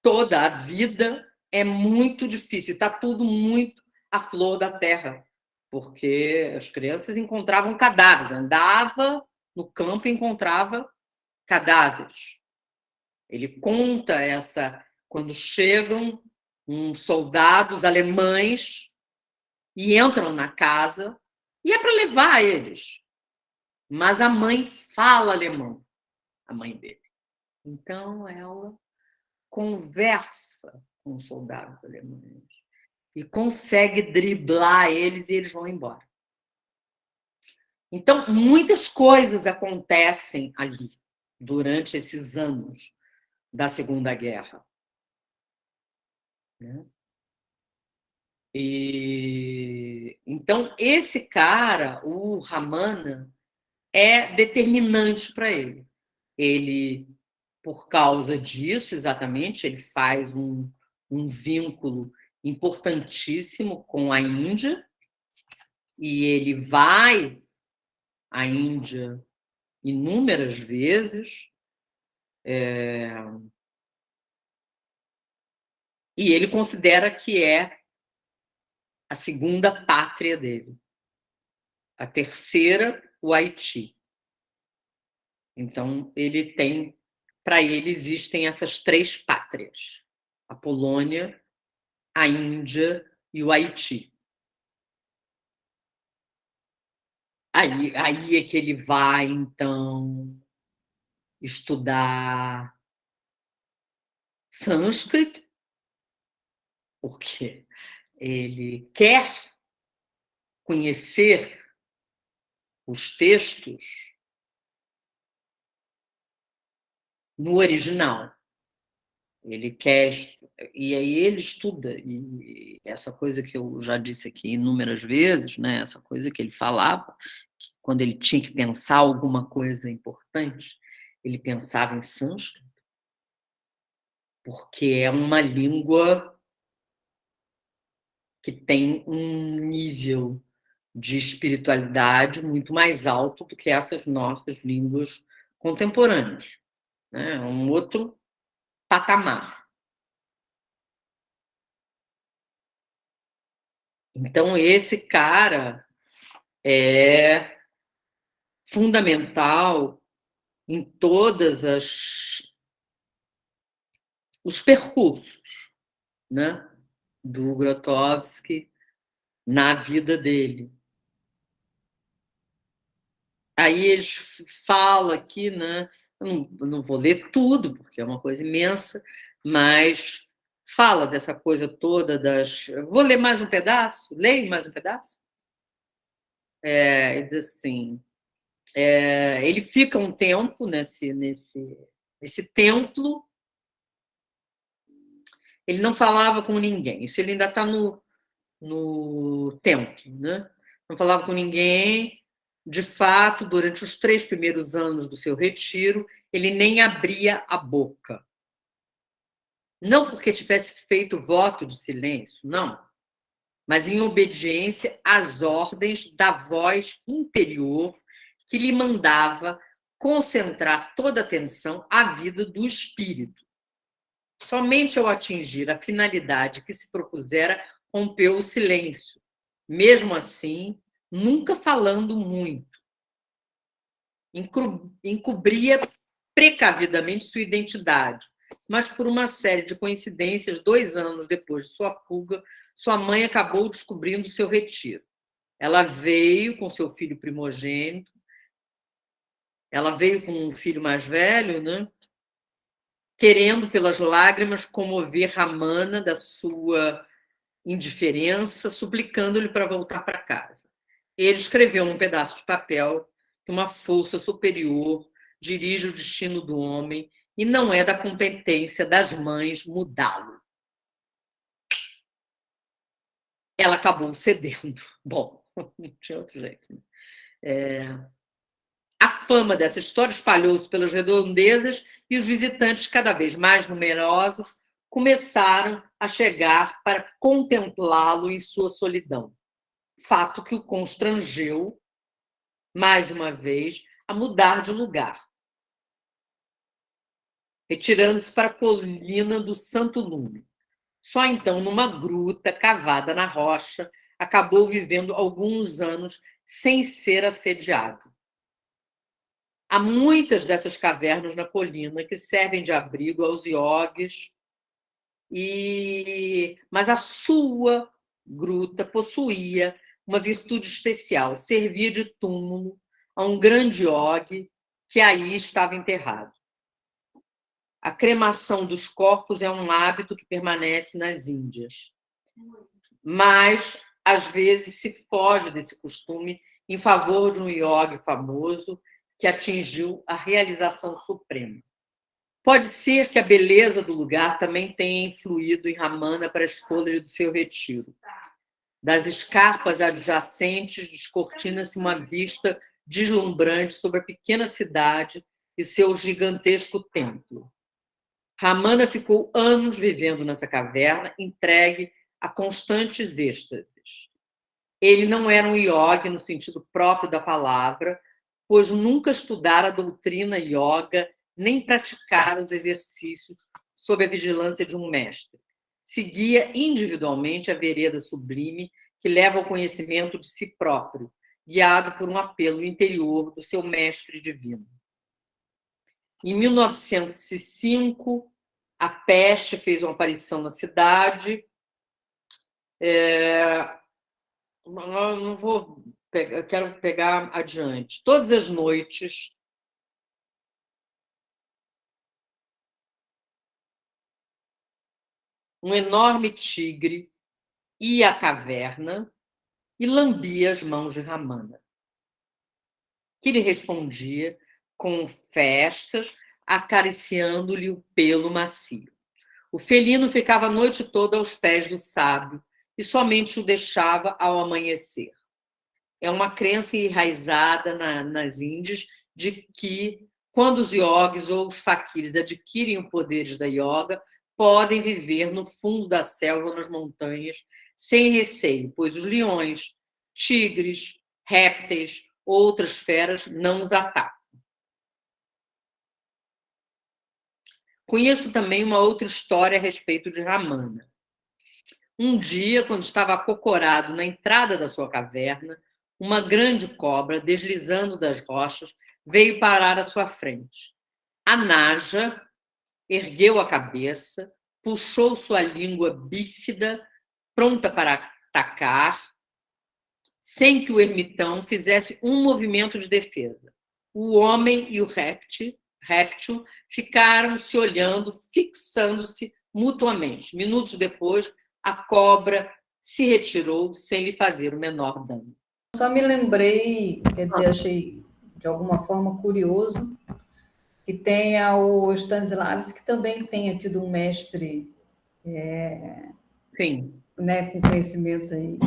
toda a vida é muito difícil, está tudo muito à flor da terra, porque as crianças encontravam cadáveres, andava no campo e encontrava cadáveres. Ele conta quando chegam uns soldados alemães e entram na casa, e é para levar eles. Mas a mãe fala alemão, a mãe dele. Então, ela conversa com os soldados alemães e consegue driblar eles e eles vão embora. Então, muitas coisas acontecem ali durante esses anos da Segunda Guerra. Então, esse cara, o Ramana, é determinante para ele. Ele, por causa disso, exatamente, ele faz um vínculo importantíssimo com a Índia, e ele vai à Índia inúmeras vezes, e ele considera que é a segunda pátria dele. A terceira, o Haiti. Então, para ele existem essas 3 pátrias: a Polônia, a Índia e o Haiti. Aí é que ele vai, então, estudar sânscrito, porque ele quer conhecer os textos no original. Ele quer, e aí ele estuda, e essa coisa que eu já disse aqui inúmeras vezes, né? Essa coisa que ele falava, que quando ele tinha que pensar alguma coisa importante, ele pensava em sânscrito, porque é uma língua que tem um nível de espiritualidade muito mais alto do que essas nossas línguas contemporâneas, né? É um outro patamar. Então, esse cara é fundamental em todas os percursos, né, do Grotowski na vida dele. Aí eles falam aqui, né, eu não vou ler tudo, porque é uma coisa imensa, mas fala dessa coisa toda das... Vou ler mais um pedaço? Leio mais um pedaço? Ele diz assim, ele fica um tempo nesse templo. Ele não falava com ninguém. Isso ele ainda está no templo, né? Não falava com ninguém. De fato, durante os 3 primeiros anos do seu retiro, ele nem abria a boca. Não porque tivesse feito voto de silêncio, não, mas em obediência às ordens da voz interior que lhe mandava concentrar toda a atenção à vida do espírito. Somente ao atingir a finalidade que se propusera, rompeu o silêncio. Mesmo assim, nunca falando muito. Encobria precavidamente sua identidade, mas por uma série de coincidências, 2 anos depois de sua fuga, sua mãe acabou descobrindo seu retiro. Ela veio com seu filho primogênito, ela veio com um filho mais velho, né? Querendo, pelas lágrimas, comover Ramana da sua indiferença, suplicando-lhe para voltar para casa. Ele escreveu num pedaço de papel que uma força superior dirige o destino do homem e não é da competência das mães mudá-lo. Ela acabou cedendo. Bom, não tinha outro jeito. A fama dessa história espalhou-se pelas redondezas e os visitantes, cada vez mais numerosos, começaram a chegar para contemplá-lo em sua solidão. Fato que o constrangeu, mais uma vez, a mudar de lugar, retirando-se para a colina do Santo Lume. Só então, numa gruta cavada na rocha, acabou vivendo alguns anos sem ser assediado. Há muitas dessas cavernas na colina que servem de abrigo aos iogues, mas a sua gruta possuía uma virtude especial: servia de túmulo a um grande iogue que aí estava enterrado. A cremação dos corpos é um hábito que permanece nas Índias, mas às vezes se foge desse costume em favor de um iogue famoso que atingiu a realização suprema. Pode ser que a beleza do lugar também tenha influído em Ramana para a escolha do seu retiro. Das escarpas adjacentes descortina-se uma vista deslumbrante sobre a pequena cidade e seu gigantesco templo. Ramana ficou anos vivendo nessa caverna, entregue a constantes êxtases. Ele não era um iogue no sentido próprio da palavra, pois nunca estudara a doutrina yoga, nem praticara os exercícios sob a vigilância de um mestre. Seguia individualmente a vereda sublime que leva ao conhecimento de si próprio, guiado por um apelo interior do seu mestre divino. Em 1905, a peste fez uma aparição na cidade. Não vou pegar, quero pegar adiante. Todas as noites, um enorme tigre ia à caverna e lambia as mãos de Ramana, que lhe respondia com festas, acariciando-lhe o pelo macio. O felino ficava a noite toda aos pés do sábio e somente o deixava ao amanhecer. É uma crença enraizada nas Índias de que, quando os iogues ou os faquires adquirem os poderes da yoga, podem viver no fundo da selva ou nas montanhas sem receio, pois os leões, tigres, répteis, outras feras não os atacam. Conheço também uma outra história a respeito de Ramana. Um dia, quando estava acocorado na entrada da sua caverna, uma grande cobra, deslizando das rochas, veio parar à sua frente. A Naja ergueu a cabeça, puxou sua língua bífida, pronta para atacar, sem que o ermitão fizesse um movimento de defesa. O homem e o réptil ficaram se olhando, fixando-se mutuamente. Minutos depois, a cobra se retirou sem lhe fazer o menor dano. Só me lembrei, quer dizer, achei de alguma forma curioso que tenha o Stanislavski, que também tenha tido um mestre Sim. Né, com conhecimentos aí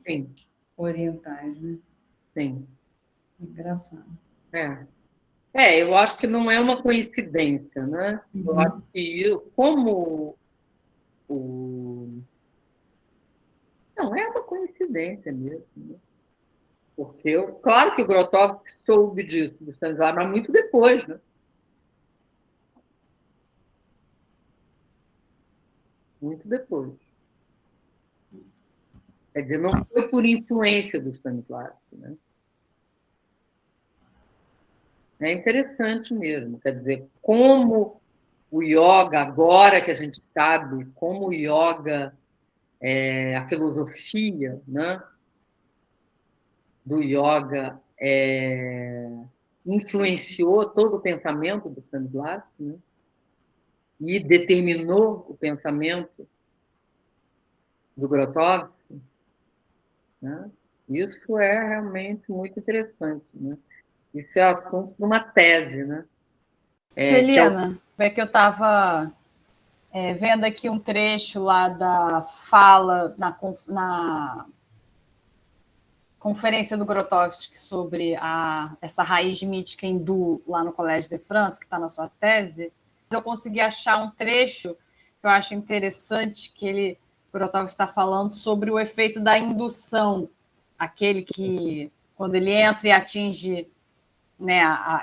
Sim. orientais, né? Sim. Engraçado. Eu acho que não é uma coincidência, né? Uhum. Eu acho que como não é uma coincidência mesmo, né? Porque claro que o Grotowski soube disso do Stanislavski, mas muito depois, né? Muito depois. Quer dizer, não foi por influência do Stanislavski, né? É interessante mesmo, quer dizer, como o yoga, agora que a gente sabe como o yoga, a filosofia, né, do yoga influenciou todo o pensamento do Stanislavski, né, e determinou o pensamento do Grotowski, né? Isso é realmente muito interessante, né? Isso é assunto de uma tese, né? Celina, é que eu estava vendo aqui um trecho lá da fala na conferência do Grotowski sobre essa raiz mítica hindu lá no Collège de France, que está na sua tese. Eu consegui achar um trecho que eu acho interessante, que Grotowski está falando sobre o efeito da indução, aquele que, quando ele entra e atinge, né,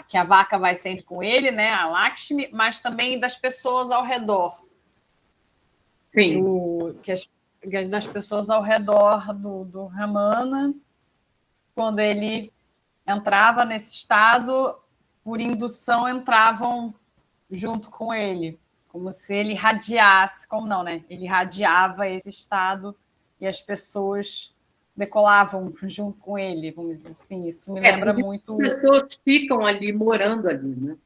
que a vaca vai sempre com ele, né, a Lakshmi, mas também das pessoas ao redor. Sim. Das pessoas ao redor do Ramana, quando ele entrava nesse estado, por indução entravam junto com ele, como se ele radiasse, como não, né? Ele radiava esse estado e as pessoas decolavam junto com ele, vamos dizer assim. Isso me lembra muito. As pessoas ficam ali, morando ali, né?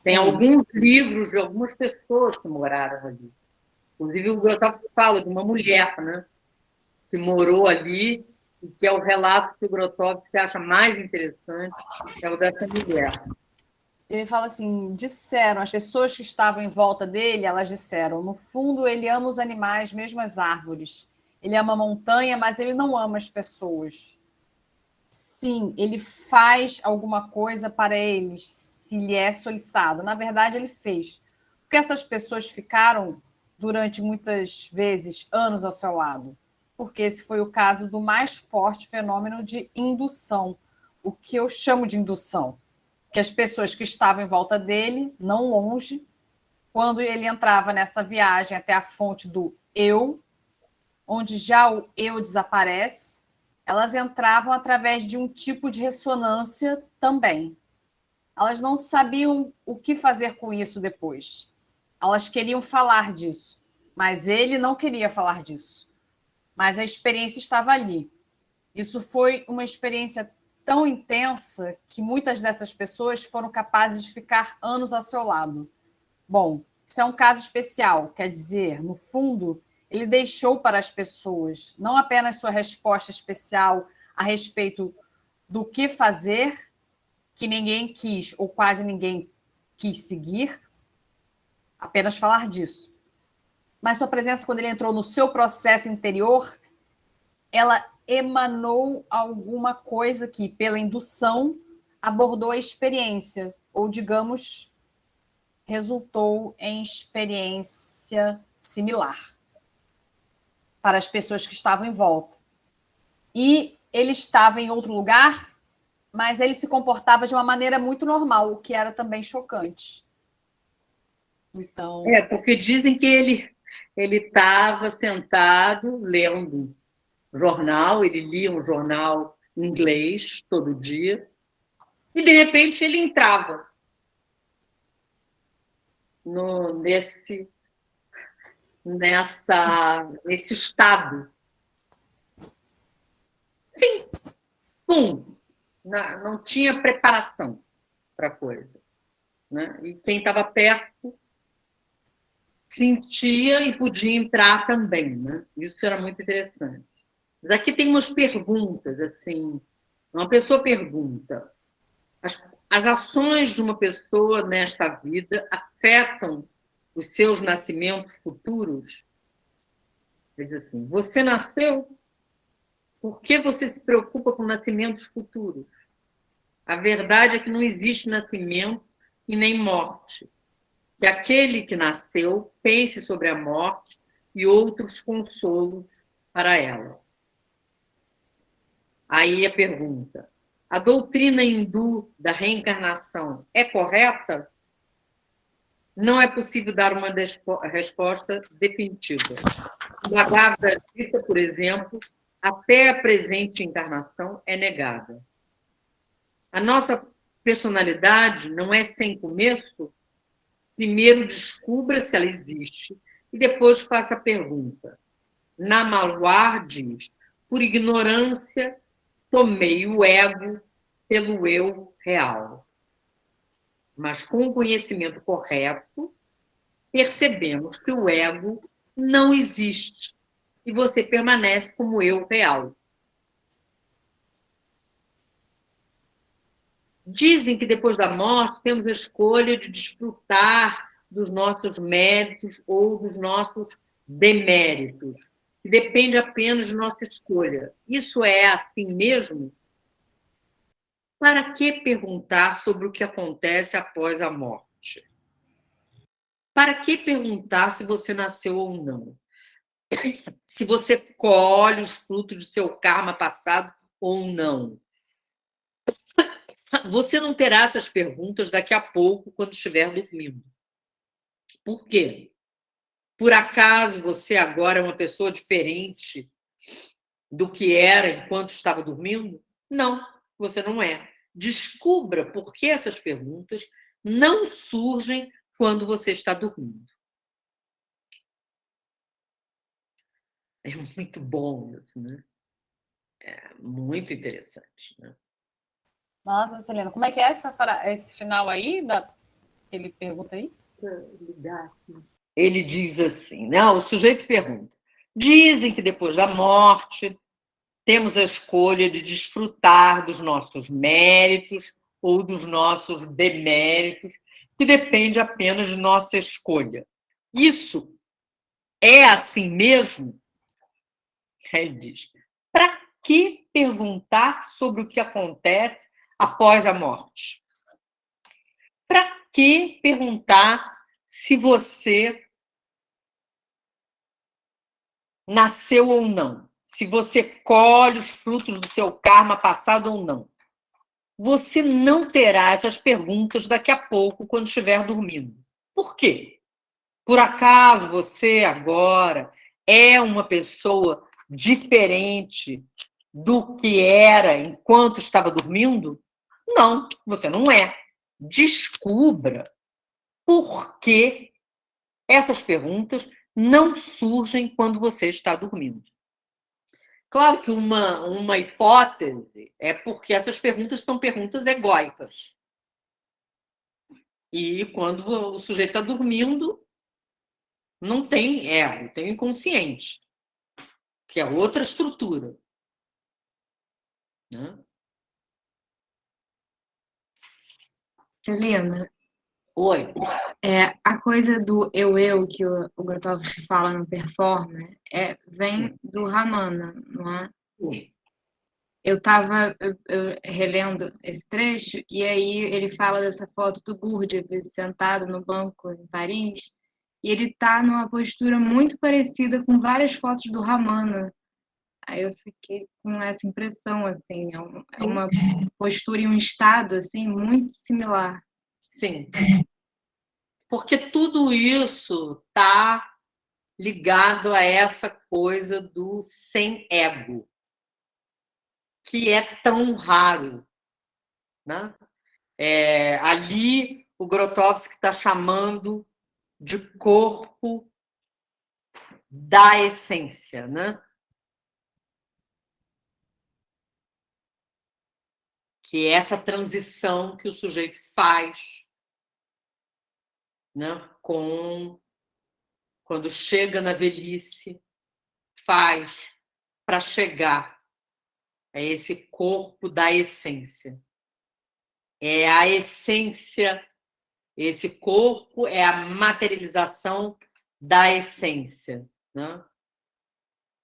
Tem alguns livros de algumas pessoas que moraram ali. Inclusive, o Grotowski fala de uma mulher, né, que morou ali, e que é o relato que o Grotowski acha mais interessante, é o dessa mulher. Ele fala assim, disseram, as pessoas que estavam em volta dele, elas disseram, no fundo ele ama os animais, mesmo as árvores. Ele ama a montanha, mas ele não ama as pessoas. Sim, ele faz alguma coisa para eles, se lhe é solicitado. Na verdade, ele fez. Porque essas pessoas ficaram, durante muitas vezes, anos ao seu lado. Porque esse foi o caso do mais forte fenômeno de indução. O que eu chamo de indução. Que as pessoas que estavam em volta dele, não longe, quando ele entrava nessa viagem até a fonte do eu, onde já o eu desaparece, elas entravam através de um tipo de ressonância também. Elas não sabiam o que fazer com isso depois. Elas queriam falar disso, mas ele não queria falar disso. Mas a experiência estava ali. Isso foi uma experiência tão intensa que muitas dessas pessoas foram capazes de ficar anos ao seu lado. Bom, isso é um caso especial, quer dizer, no fundo, ele deixou para as pessoas não apenas sua resposta especial a respeito do que fazer, que ninguém quis ou quase ninguém quis seguir, apenas falar disso. Mas sua presença, quando ele entrou no seu processo interior, ela emanou alguma coisa que, pela indução, abordou a experiência, ou, digamos, resultou em experiência similar para as pessoas que estavam em volta. E ele estava em outro lugar, mas ele se comportava de uma maneira muito normal, o que era também chocante. Então... porque dizem que ele estava sentado lendo jornal, ele lia um jornal em inglês todo dia, e, de repente, ele entrava nesse estado. Sim, pum! Não tinha preparação para a coisa. Né? E quem estava perto sentia e podia entrar também. Né? Isso era muito interessante. Mas aqui tem umas perguntas. Assim, uma pessoa pergunta: as ações de uma pessoa nesta vida afetam os seus nascimentos futuros? Ele diz assim: você nasceu? Por que você se preocupa com nascimentos futuros? A verdade é que não existe nascimento e nem morte. Que aquele que nasceu pense sobre a morte e outros consolos para ela. Aí a pergunta: a doutrina hindu da reencarnação é correta? Não é possível dar uma resposta definitiva. Na Bhagavad Gita, por exemplo, até a presente encarnação é negada. A nossa personalidade não é sem começo? Primeiro descubra se ela existe e depois faça a pergunta. Namalwar diz: por ignorância, tomei o ego pelo eu real. Mas com o conhecimento correto, percebemos que o ego não existe e você permanece como eu real. Dizem que depois da morte temos a escolha de desfrutar dos nossos méritos ou dos nossos deméritos, que depende apenas de nossa escolha. Isso é assim mesmo? Para que perguntar sobre o que acontece após a morte? Para que perguntar se você nasceu ou não? Se você colhe os frutos do seu karma passado ou não? Você não terá essas perguntas daqui a pouco, quando estiver dormindo. Por quê? Por acaso você agora é uma pessoa diferente do que era enquanto estava dormindo? Não, você não é. Descubra por que essas perguntas não surgem quando você está dormindo. É muito bom isso, né? É muito interessante, né? Nossa, Celina, como é que é esse final aí? Ele pergunta aí? Ele diz assim, né? O sujeito pergunta: dizem que depois da morte temos a escolha de desfrutar dos nossos méritos ou dos nossos deméritos, que depende apenas de nossa escolha. Isso é assim mesmo? Ele diz: para que perguntar sobre o que acontece após a morte? Para que perguntar se você nasceu ou não? Se você colhe os frutos do seu karma passado ou não? Você não terá essas perguntas daqui a pouco, quando estiver dormindo. Por quê? Por acaso você agora é uma pessoa diferente do que era enquanto estava dormindo? Não, você não é. Descubra por que essas perguntas não surgem quando você está dormindo. Claro que uma hipótese é porque essas perguntas são perguntas egóicas. E quando o sujeito está dormindo, não tem ego, tem inconsciente, que é outra estrutura. Né? Celina, Oi. a coisa do eu que o Grotowski fala no Performer vem do Ramana, não é? Sim. Eu estava relendo esse trecho e aí ele fala dessa foto do Gurdjieff sentado no banco em Paris e ele está numa postura muito parecida com várias fotos do Ramana. Aí eu fiquei com essa impressão, assim, é uma postura e um estado assim muito similar. Sim. Porque tudo isso está ligado a essa coisa do sem ego, que é tão raro. Né? Ali, o Grotowski está chamando de corpo da essência. Né? Que é essa transição que o sujeito faz, né? Quando chega na velhice, faz para chegar a esse corpo da essência. É a essência, esse corpo é a materialização da essência. Né?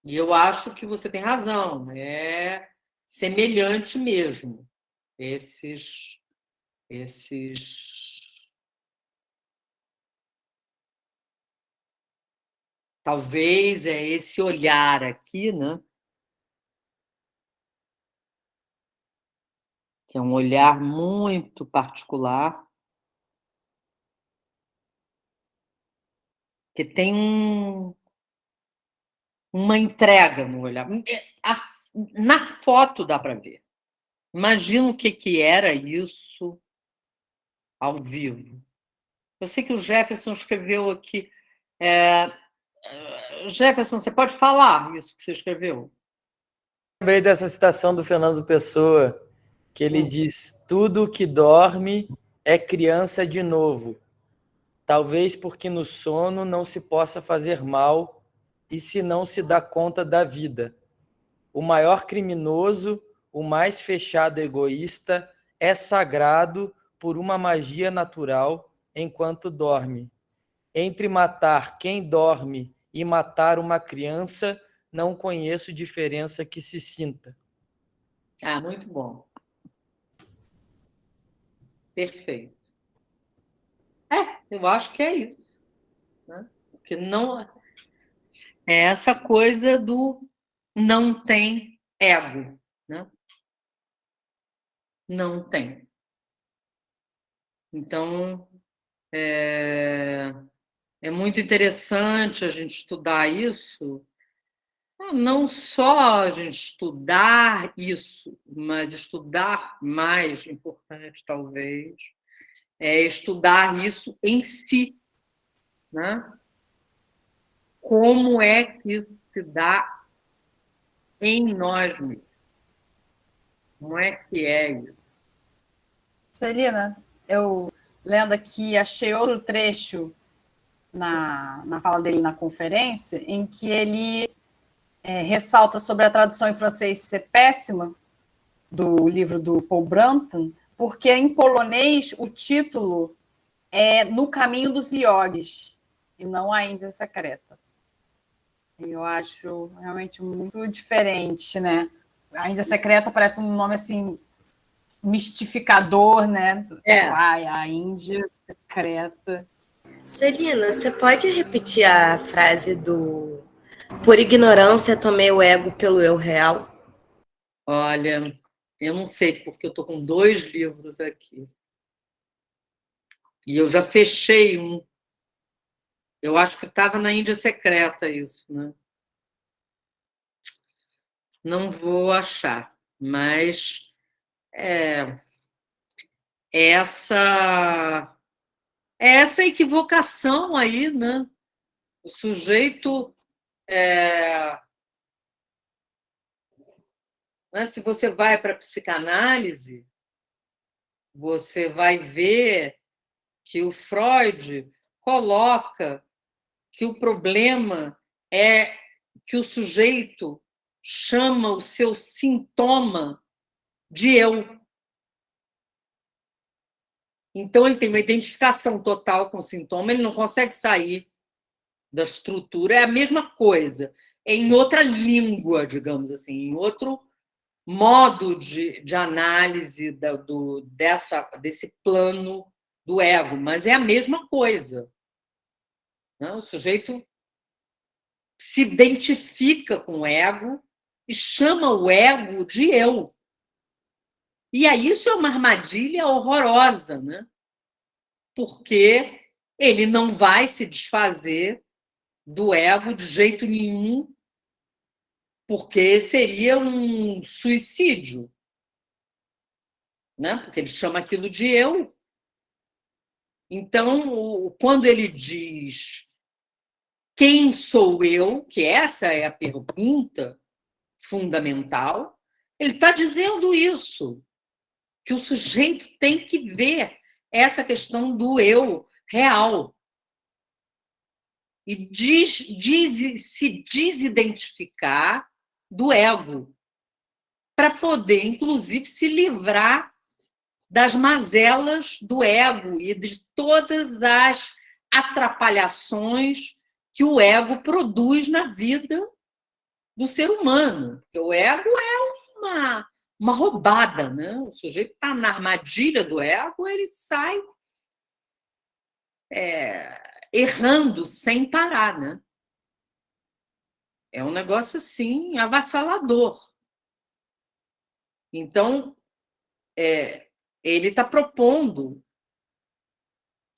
E eu acho que você tem razão, é semelhante mesmo. Esses talvez é esse olhar aqui, né? Que é um olhar muito particular, que tem uma entrega no olhar. Na foto dá para ver. Imagina o que era isso ao vivo. Eu sei que o Jefferson escreveu aqui. Jefferson, você pode falar isso que você escreveu? Lembrei dessa citação do Fernando Pessoa, que ele diz: tudo que dorme é criança de novo. Talvez porque no sono não se possa fazer mal e se não se dá conta da vida. O maior criminoso, o mais fechado egoísta, é sagrado por uma magia natural enquanto dorme. Entre matar quem dorme e matar uma criança, não conheço diferença que se sinta. Ah, muito bom. Perfeito. Eu acho que é isso. Né? Porque não é essa coisa do não tem ego. Né? Não tem. Então, é muito interessante a gente estudar isso. Não só a gente estudar isso, mas estudar mais importante, talvez, é estudar isso em si. Né? Como é que isso se dá em nós mesmos? Como é que é isso? Celina, eu lendo aqui, achei outro trecho na fala dele na conferência, em que ele ressalta sobre a tradução em francês ser péssima, do livro do Paul Brunton, porque em polonês o título é No Caminho dos Iogues, e não A Índia Secreta. Eu acho realmente muito diferente, né? A Índia Secreta parece um nome assim mistificador, né? A Índia Secreta. Celina, você pode repetir a frase do por ignorância tomei o ego pelo eu real? Olha, eu não sei, porque eu estou com 2 livros aqui. E eu já fechei um. Eu acho que estava na Índia Secreta isso, né? Não vou achar, mas essa equivocação aí, né? O sujeito, né? Se você vai para a psicanálise, você vai ver que o Freud coloca que o problema é que o sujeito chama o seu sintoma de eu. Então, ele tem uma identificação total com o sintoma, ele não consegue sair da estrutura, é a mesma coisa, é em outra língua, digamos assim, em outro modo de análise desse plano do ego, mas é a mesma coisa. Né? O sujeito se identifica com o ego e chama o ego de eu. E aí isso é uma armadilha horrorosa, né? Porque ele não vai se desfazer do ego de jeito nenhum, porque seria um suicídio, né? Porque ele chama aquilo de eu. Então, quando ele diz quem sou eu, que essa é a pergunta fundamental, ele está dizendo isso, que o sujeito tem que ver essa questão do eu real e se desidentificar do ego, para poder, inclusive, se livrar das mazelas do ego e de todas as atrapalhações que o ego produz na vida do ser humano. Porque o ego é uma roubada, né? O sujeito está na armadilha do ego, ele sai errando sem parar, né? É um negócio, assim, avassalador. Então, ele está propondo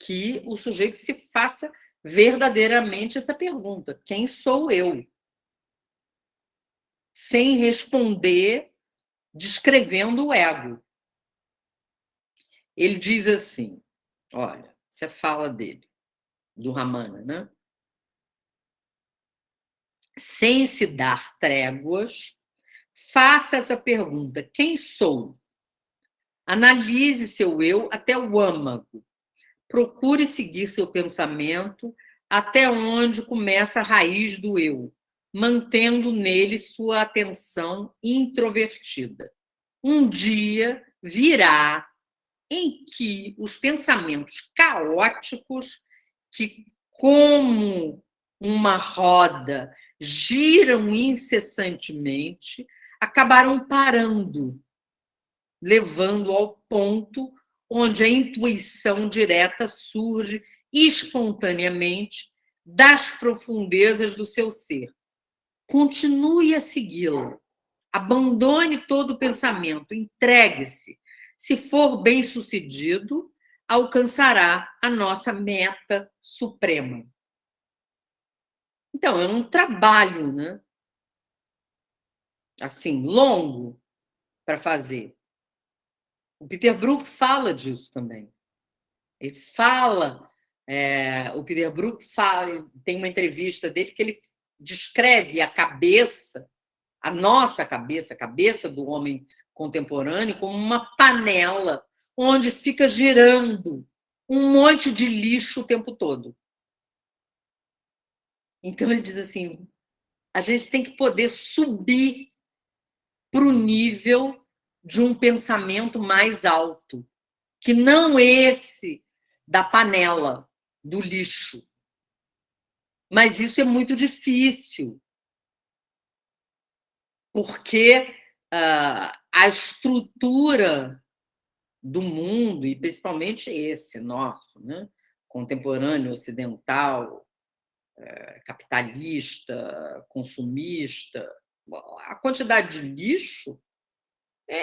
que o sujeito se faça verdadeiramente essa pergunta: quem sou eu? Sem responder, descrevendo o ego. Ele diz assim, olha, você fala dele, do Ramana, né? Sem se dar tréguas, faça essa pergunta: quem sou? Analise seu eu até o âmago. Procure seguir seu pensamento até onde começa a raiz do eu, mantendo nele sua atenção introvertida. Um dia virá em que os pensamentos caóticos, que, como uma roda, giram incessantemente, acabarão parando, levando ao ponto onde a intuição direta surge espontaneamente das profundezas do seu ser. Continue a segui-la. Abandone todo o pensamento, entregue-se. Se for bem-sucedido, alcançará a nossa meta suprema. Então, é um trabalho, né? Assim, longo para fazer. O Peter Brook fala disso também. Ele fala, o Peter Brook fala, tem uma entrevista dele que ele descreve a cabeça, a nossa cabeça, a cabeça do homem contemporâneo, como uma panela onde fica girando um monte de lixo o tempo todo. Então ele diz assim, a gente tem que poder subir para o nível de um pensamento mais alto, que não esse da panela, do lixo. Mas isso é muito difícil, porque a estrutura do mundo, e principalmente esse nosso, né, contemporâneo, ocidental, capitalista, consumista, a quantidade de lixo é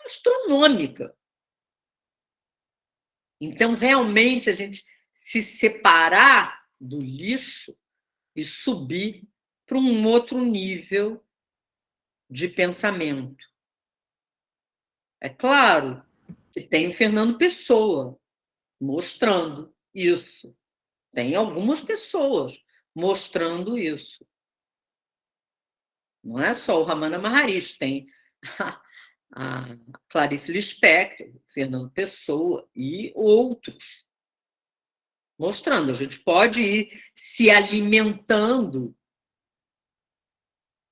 astronômica. Então, realmente, a gente se separar do lixo e subir para um outro nível de pensamento. É claro que tem o Fernando Pessoa mostrando isso. Tem algumas pessoas mostrando isso. Não é só o Ramana Maharishi, tem a Clarice Lispector, Fernando Pessoa e outros mostrando. A gente pode ir se alimentando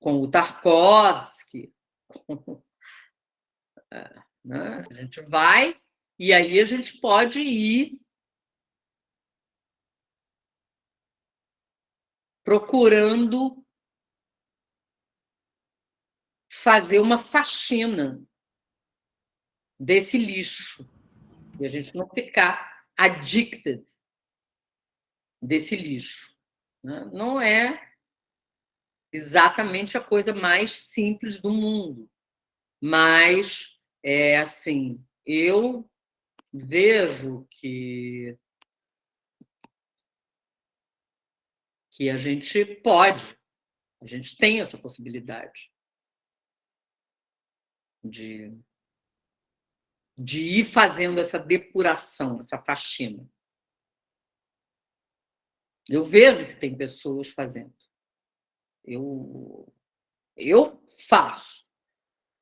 com o Tarkovsky, né? A gente vai e aí a gente pode ir procurando fazer uma faxina desse lixo e a gente não ficar addicted desse lixo, né? Não é exatamente a coisa mais simples do mundo, mas é assim, eu vejo que a gente pode, a gente tem essa possibilidade de ir fazendo essa depuração, essa faxina. Eu vejo que tem pessoas fazendo. Eu faço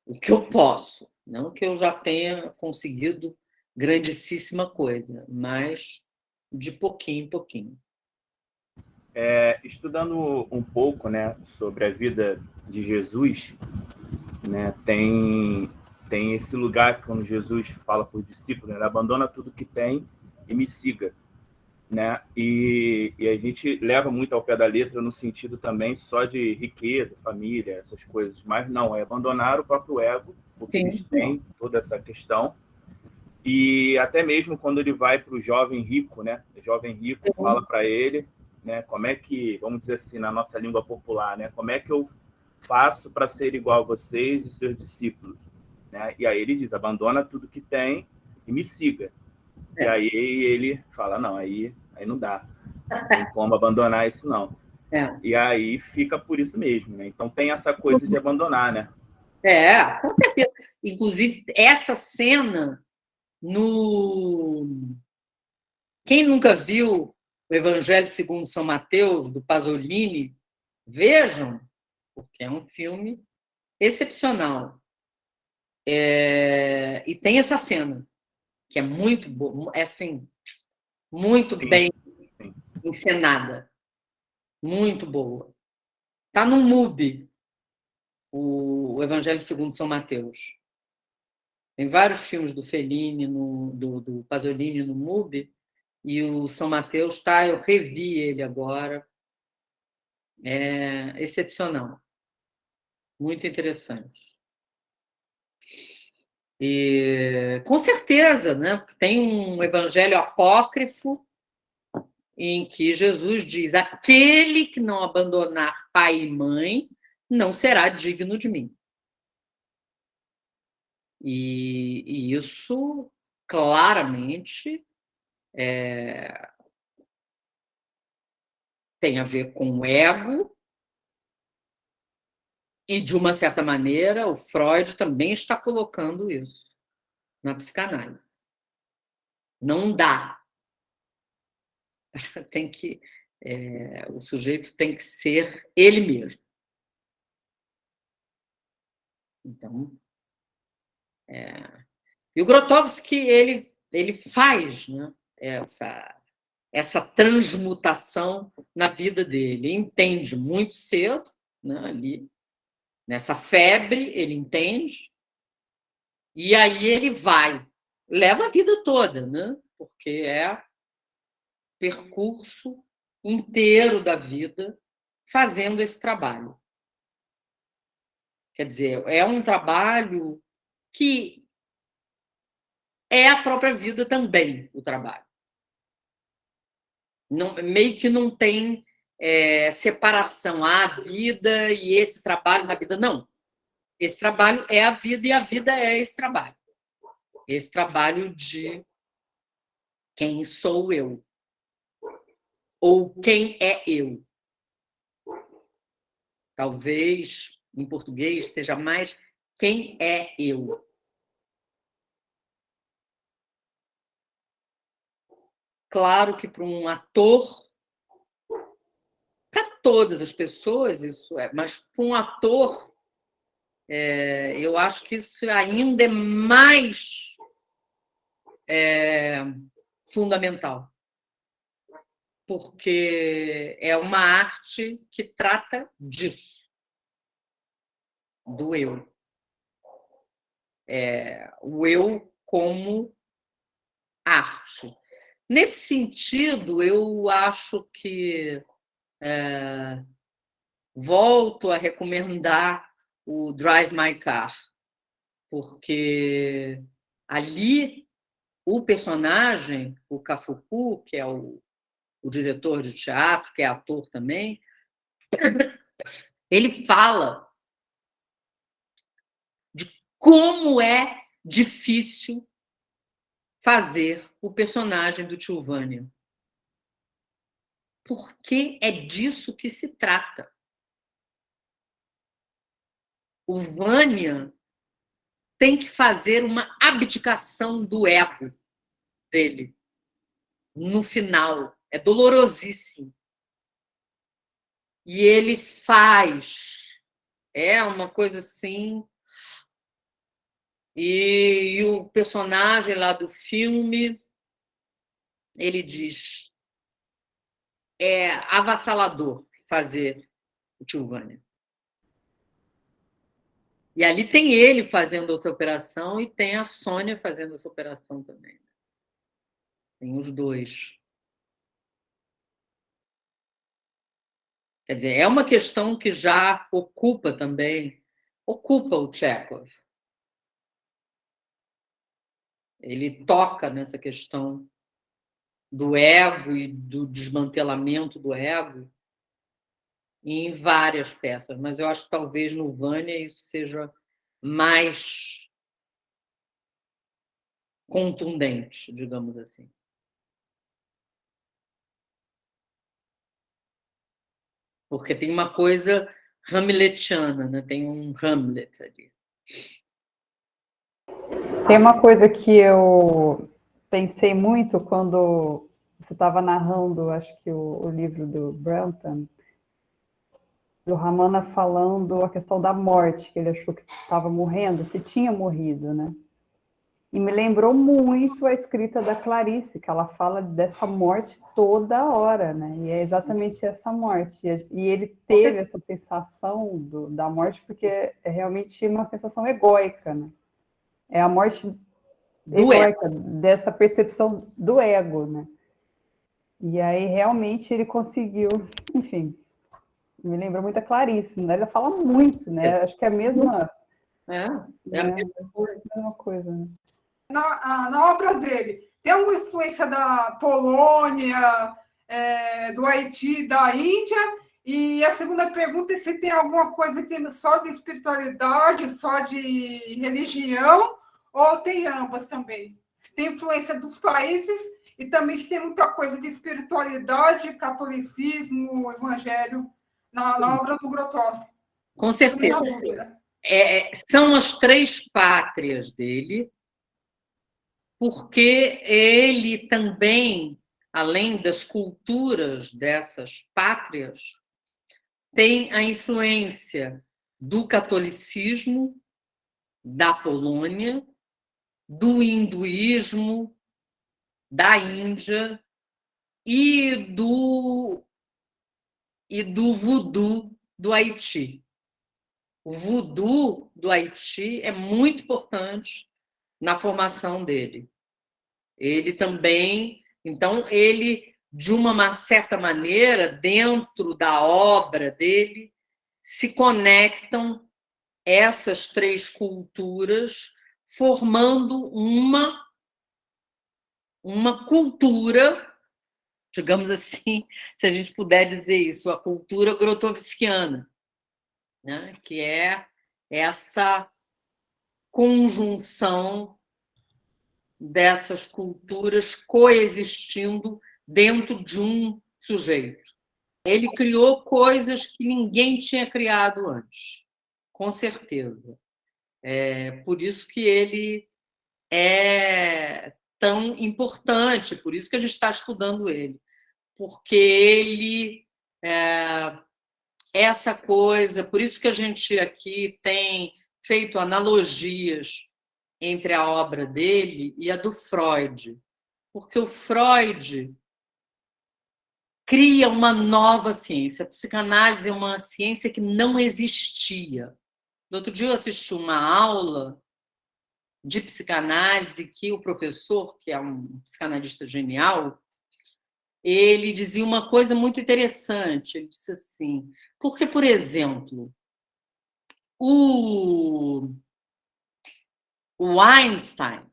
o que eu posso, não que eu já tenha conseguido grandíssima coisa, mas de pouquinho em pouquinho. Estudando um pouco, né, sobre a vida de Jesus, né, tem esse lugar que quando Jesus fala para os discípulos, né, abandona tudo que tem e me siga, né? E a gente leva muito ao pé da letra no sentido também só de riqueza, família, essas coisas, mas não, é abandonar o próprio ego, porque eles têm toda essa questão. E até mesmo quando ele vai para o jovem rico, né? O jovem rico fala para ele, né? Como é que, vamos dizer assim, na nossa língua popular, né? Como é que eu faço para ser igual a vocês e seus discípulos, né? E aí ele diz, abandona tudo que tem e me siga. E aí ele fala, não, aí não dá. Não tem como abandonar isso, não. E aí fica por isso mesmo, né? Então tem essa coisa de abandonar, né? Com certeza. Inclusive, essa cena Quem nunca viu o Evangelho segundo São Mateus, do Pasolini, vejam, porque é um filme excepcional. E tem essa cena, que é muito boa, é assim, muito bem encenada. Muito boa. Está no MUBI, o Evangelho segundo São Mateus. Tem vários filmes do Fellini, do Pasolini no MUBI, e o São Mateus eu revi ele agora. É excepcional. Muito interessante. E, com certeza, né? Tem um evangelho apócrifo em que Jesus diz: aquele que não abandonar pai e mãe não será digno de mim. E isso claramente tem a ver com o ego, e, de uma certa maneira, o Freud também está colocando isso na psicanálise. Não dá. O sujeito tem que ser ele mesmo. Então, e o Grotowski ele faz, né, essa transmutação na vida dele. Ele entende muito cedo, né, ali, nessa febre, ele entende, e aí ele leva a vida toda, né, porque é percurso inteiro da vida fazendo esse trabalho. Quer dizer, é um trabalho que é a própria vida também, o trabalho. Não, meio que não tem separação, a vida e esse trabalho na vida. Não. Esse trabalho é a vida e a vida é esse trabalho. Esse trabalho de quem sou eu. Ou quem é eu. Talvez em português, seja mais quem é eu. Claro que para um ator, para todas as pessoas isso é, mas para um ator, eu acho que isso ainda é mais fundamental, porque é uma arte que trata disso, do eu. O eu como arte. Nesse sentido, eu acho que volto a recomendar o Drive My Car, porque ali o personagem, o Cafuku, que é o diretor de teatro, que é ator também, ele fala de como é difícil fazer o personagem do tio Vânia. Porque é disso que se trata. O Vânia tem que fazer uma abdicação do ego dele no final. É dolorosíssimo. E ele faz. É uma coisa assim. E o personagem lá do filme, ele diz, é avassalador fazer o tio Vânia. E ali tem ele fazendo essa operação e tem a Sônia fazendo essa operação também. Tem os dois. Quer dizer, é uma questão que já ocupa o Chekhov. Ele toca nessa questão do ego e do desmantelamento do ego em várias peças, mas eu acho que talvez no Vânia isso seja mais contundente, digamos assim. Porque tem uma coisa hamletiana, né? Tem um Hamlet ali. Tem uma coisa que eu pensei muito quando você estava narrando, acho que o livro do Branton, do Ramana falando a questão da morte, que ele achou que estava morrendo, que tinha morrido, né? E me lembrou muito a escrita da Clarice, que ela fala dessa morte toda hora, né? E é exatamente essa morte. E ele teve essa sensação da morte porque é realmente uma sensação egóica, né? É a morte egóica, dessa percepção do ego, né? E aí realmente ele conseguiu, enfim, me lembrou muito a Clarice, né? Ela fala muito, né? Acho que é a mesma... A mesma coisa, né? Na obra dele, tem alguma influência da Polônia, do Haiti, da Índia? E a segunda pergunta é se tem alguma coisa que tem só de espiritualidade, só de religião, ou tem ambas também? Se tem influência dos países e também se tem muita coisa de espiritualidade, catolicismo, evangelho na obra do Grotowski. Com certeza. São as três pátrias dele, porque ele também, além das culturas dessas pátrias, tem a influência do catolicismo, da Polônia, do hinduísmo, da Índia e do voodoo do Haiti. O voodoo do Haiti é muito importante na formação dele. Ele também, então, ele, de uma certa maneira, dentro da obra dele, se conectam essas três culturas, formando uma cultura, digamos assim, se a gente puder dizer isso, a cultura grotowskiana, né? Que é essa conjunção dessas culturas coexistindo dentro de um sujeito. Ele criou coisas que ninguém tinha criado antes, com certeza. Por isso que ele é tão importante, por isso que a gente está estudando ele, porque ele essa coisa, por isso que a gente aqui tem feito analogias entre a obra dele e a do Freud, porque o Freud cria uma nova ciência. A psicanálise é uma ciência que não existia. No outro dia eu assisti uma aula de psicanálise que o professor, que é um psicanalista genial, ele dizia uma coisa muito interessante. Ele disse assim, porque, por exemplo, o Einstein,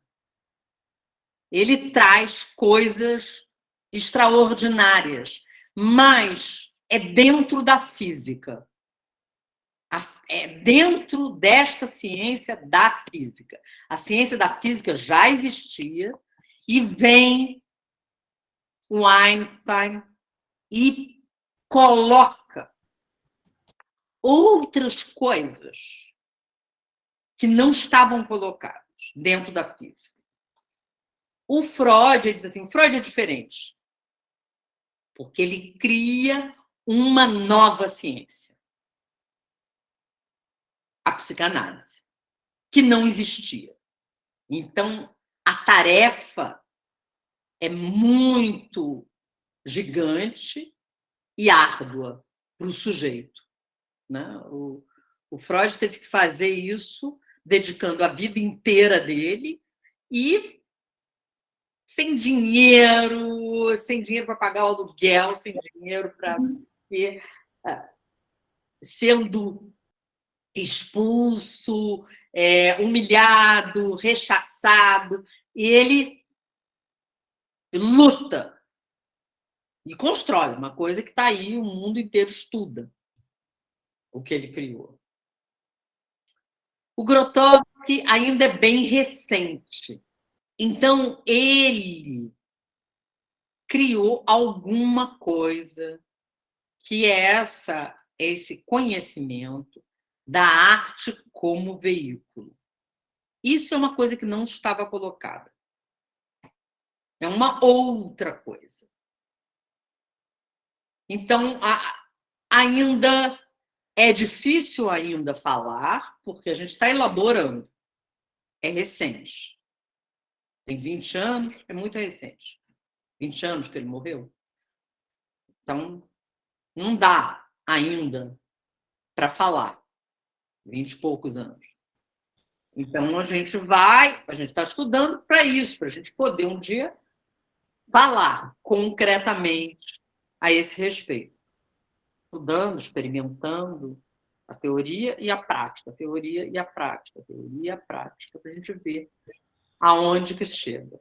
ele traz coisas extraordinárias, mas é dentro da física. É dentro desta ciência da física. A ciência da física já existia e vem o Einstein e coloca outras coisas que não estavam colocadas dentro da física. O Freud, ele diz assim, o Freud é diferente, porque ele cria uma nova ciência, a psicanálise, que não existia. Então, a tarefa é muito gigante e árdua para o sujeito, né? O Freud teve que fazer isso, dedicando a vida inteira dele e sem dinheiro para pagar o aluguel, sem dinheiro para ter, sendo expulso, humilhado, rechaçado, e ele luta e constrói uma coisa que está aí, o mundo inteiro estuda o que ele criou. O Grotowski ainda é bem recente. Então, ele criou alguma coisa que é esse conhecimento da arte como veículo. Isso é uma coisa que não estava colocada. É uma outra coisa. Então, ainda é difícil ainda falar, porque a gente está elaborando. É recente. Tem 20 anos, é muito recente. 20 anos que ele morreu. Então, não dá ainda para falar. 20 e poucos anos. Então, a gente está estudando para isso, para a gente poder um dia falar concretamente a esse respeito. Estudando, experimentando a teoria e a prática, a teoria e a prática, a teoria e a prática, para a gente ver aonde que chega.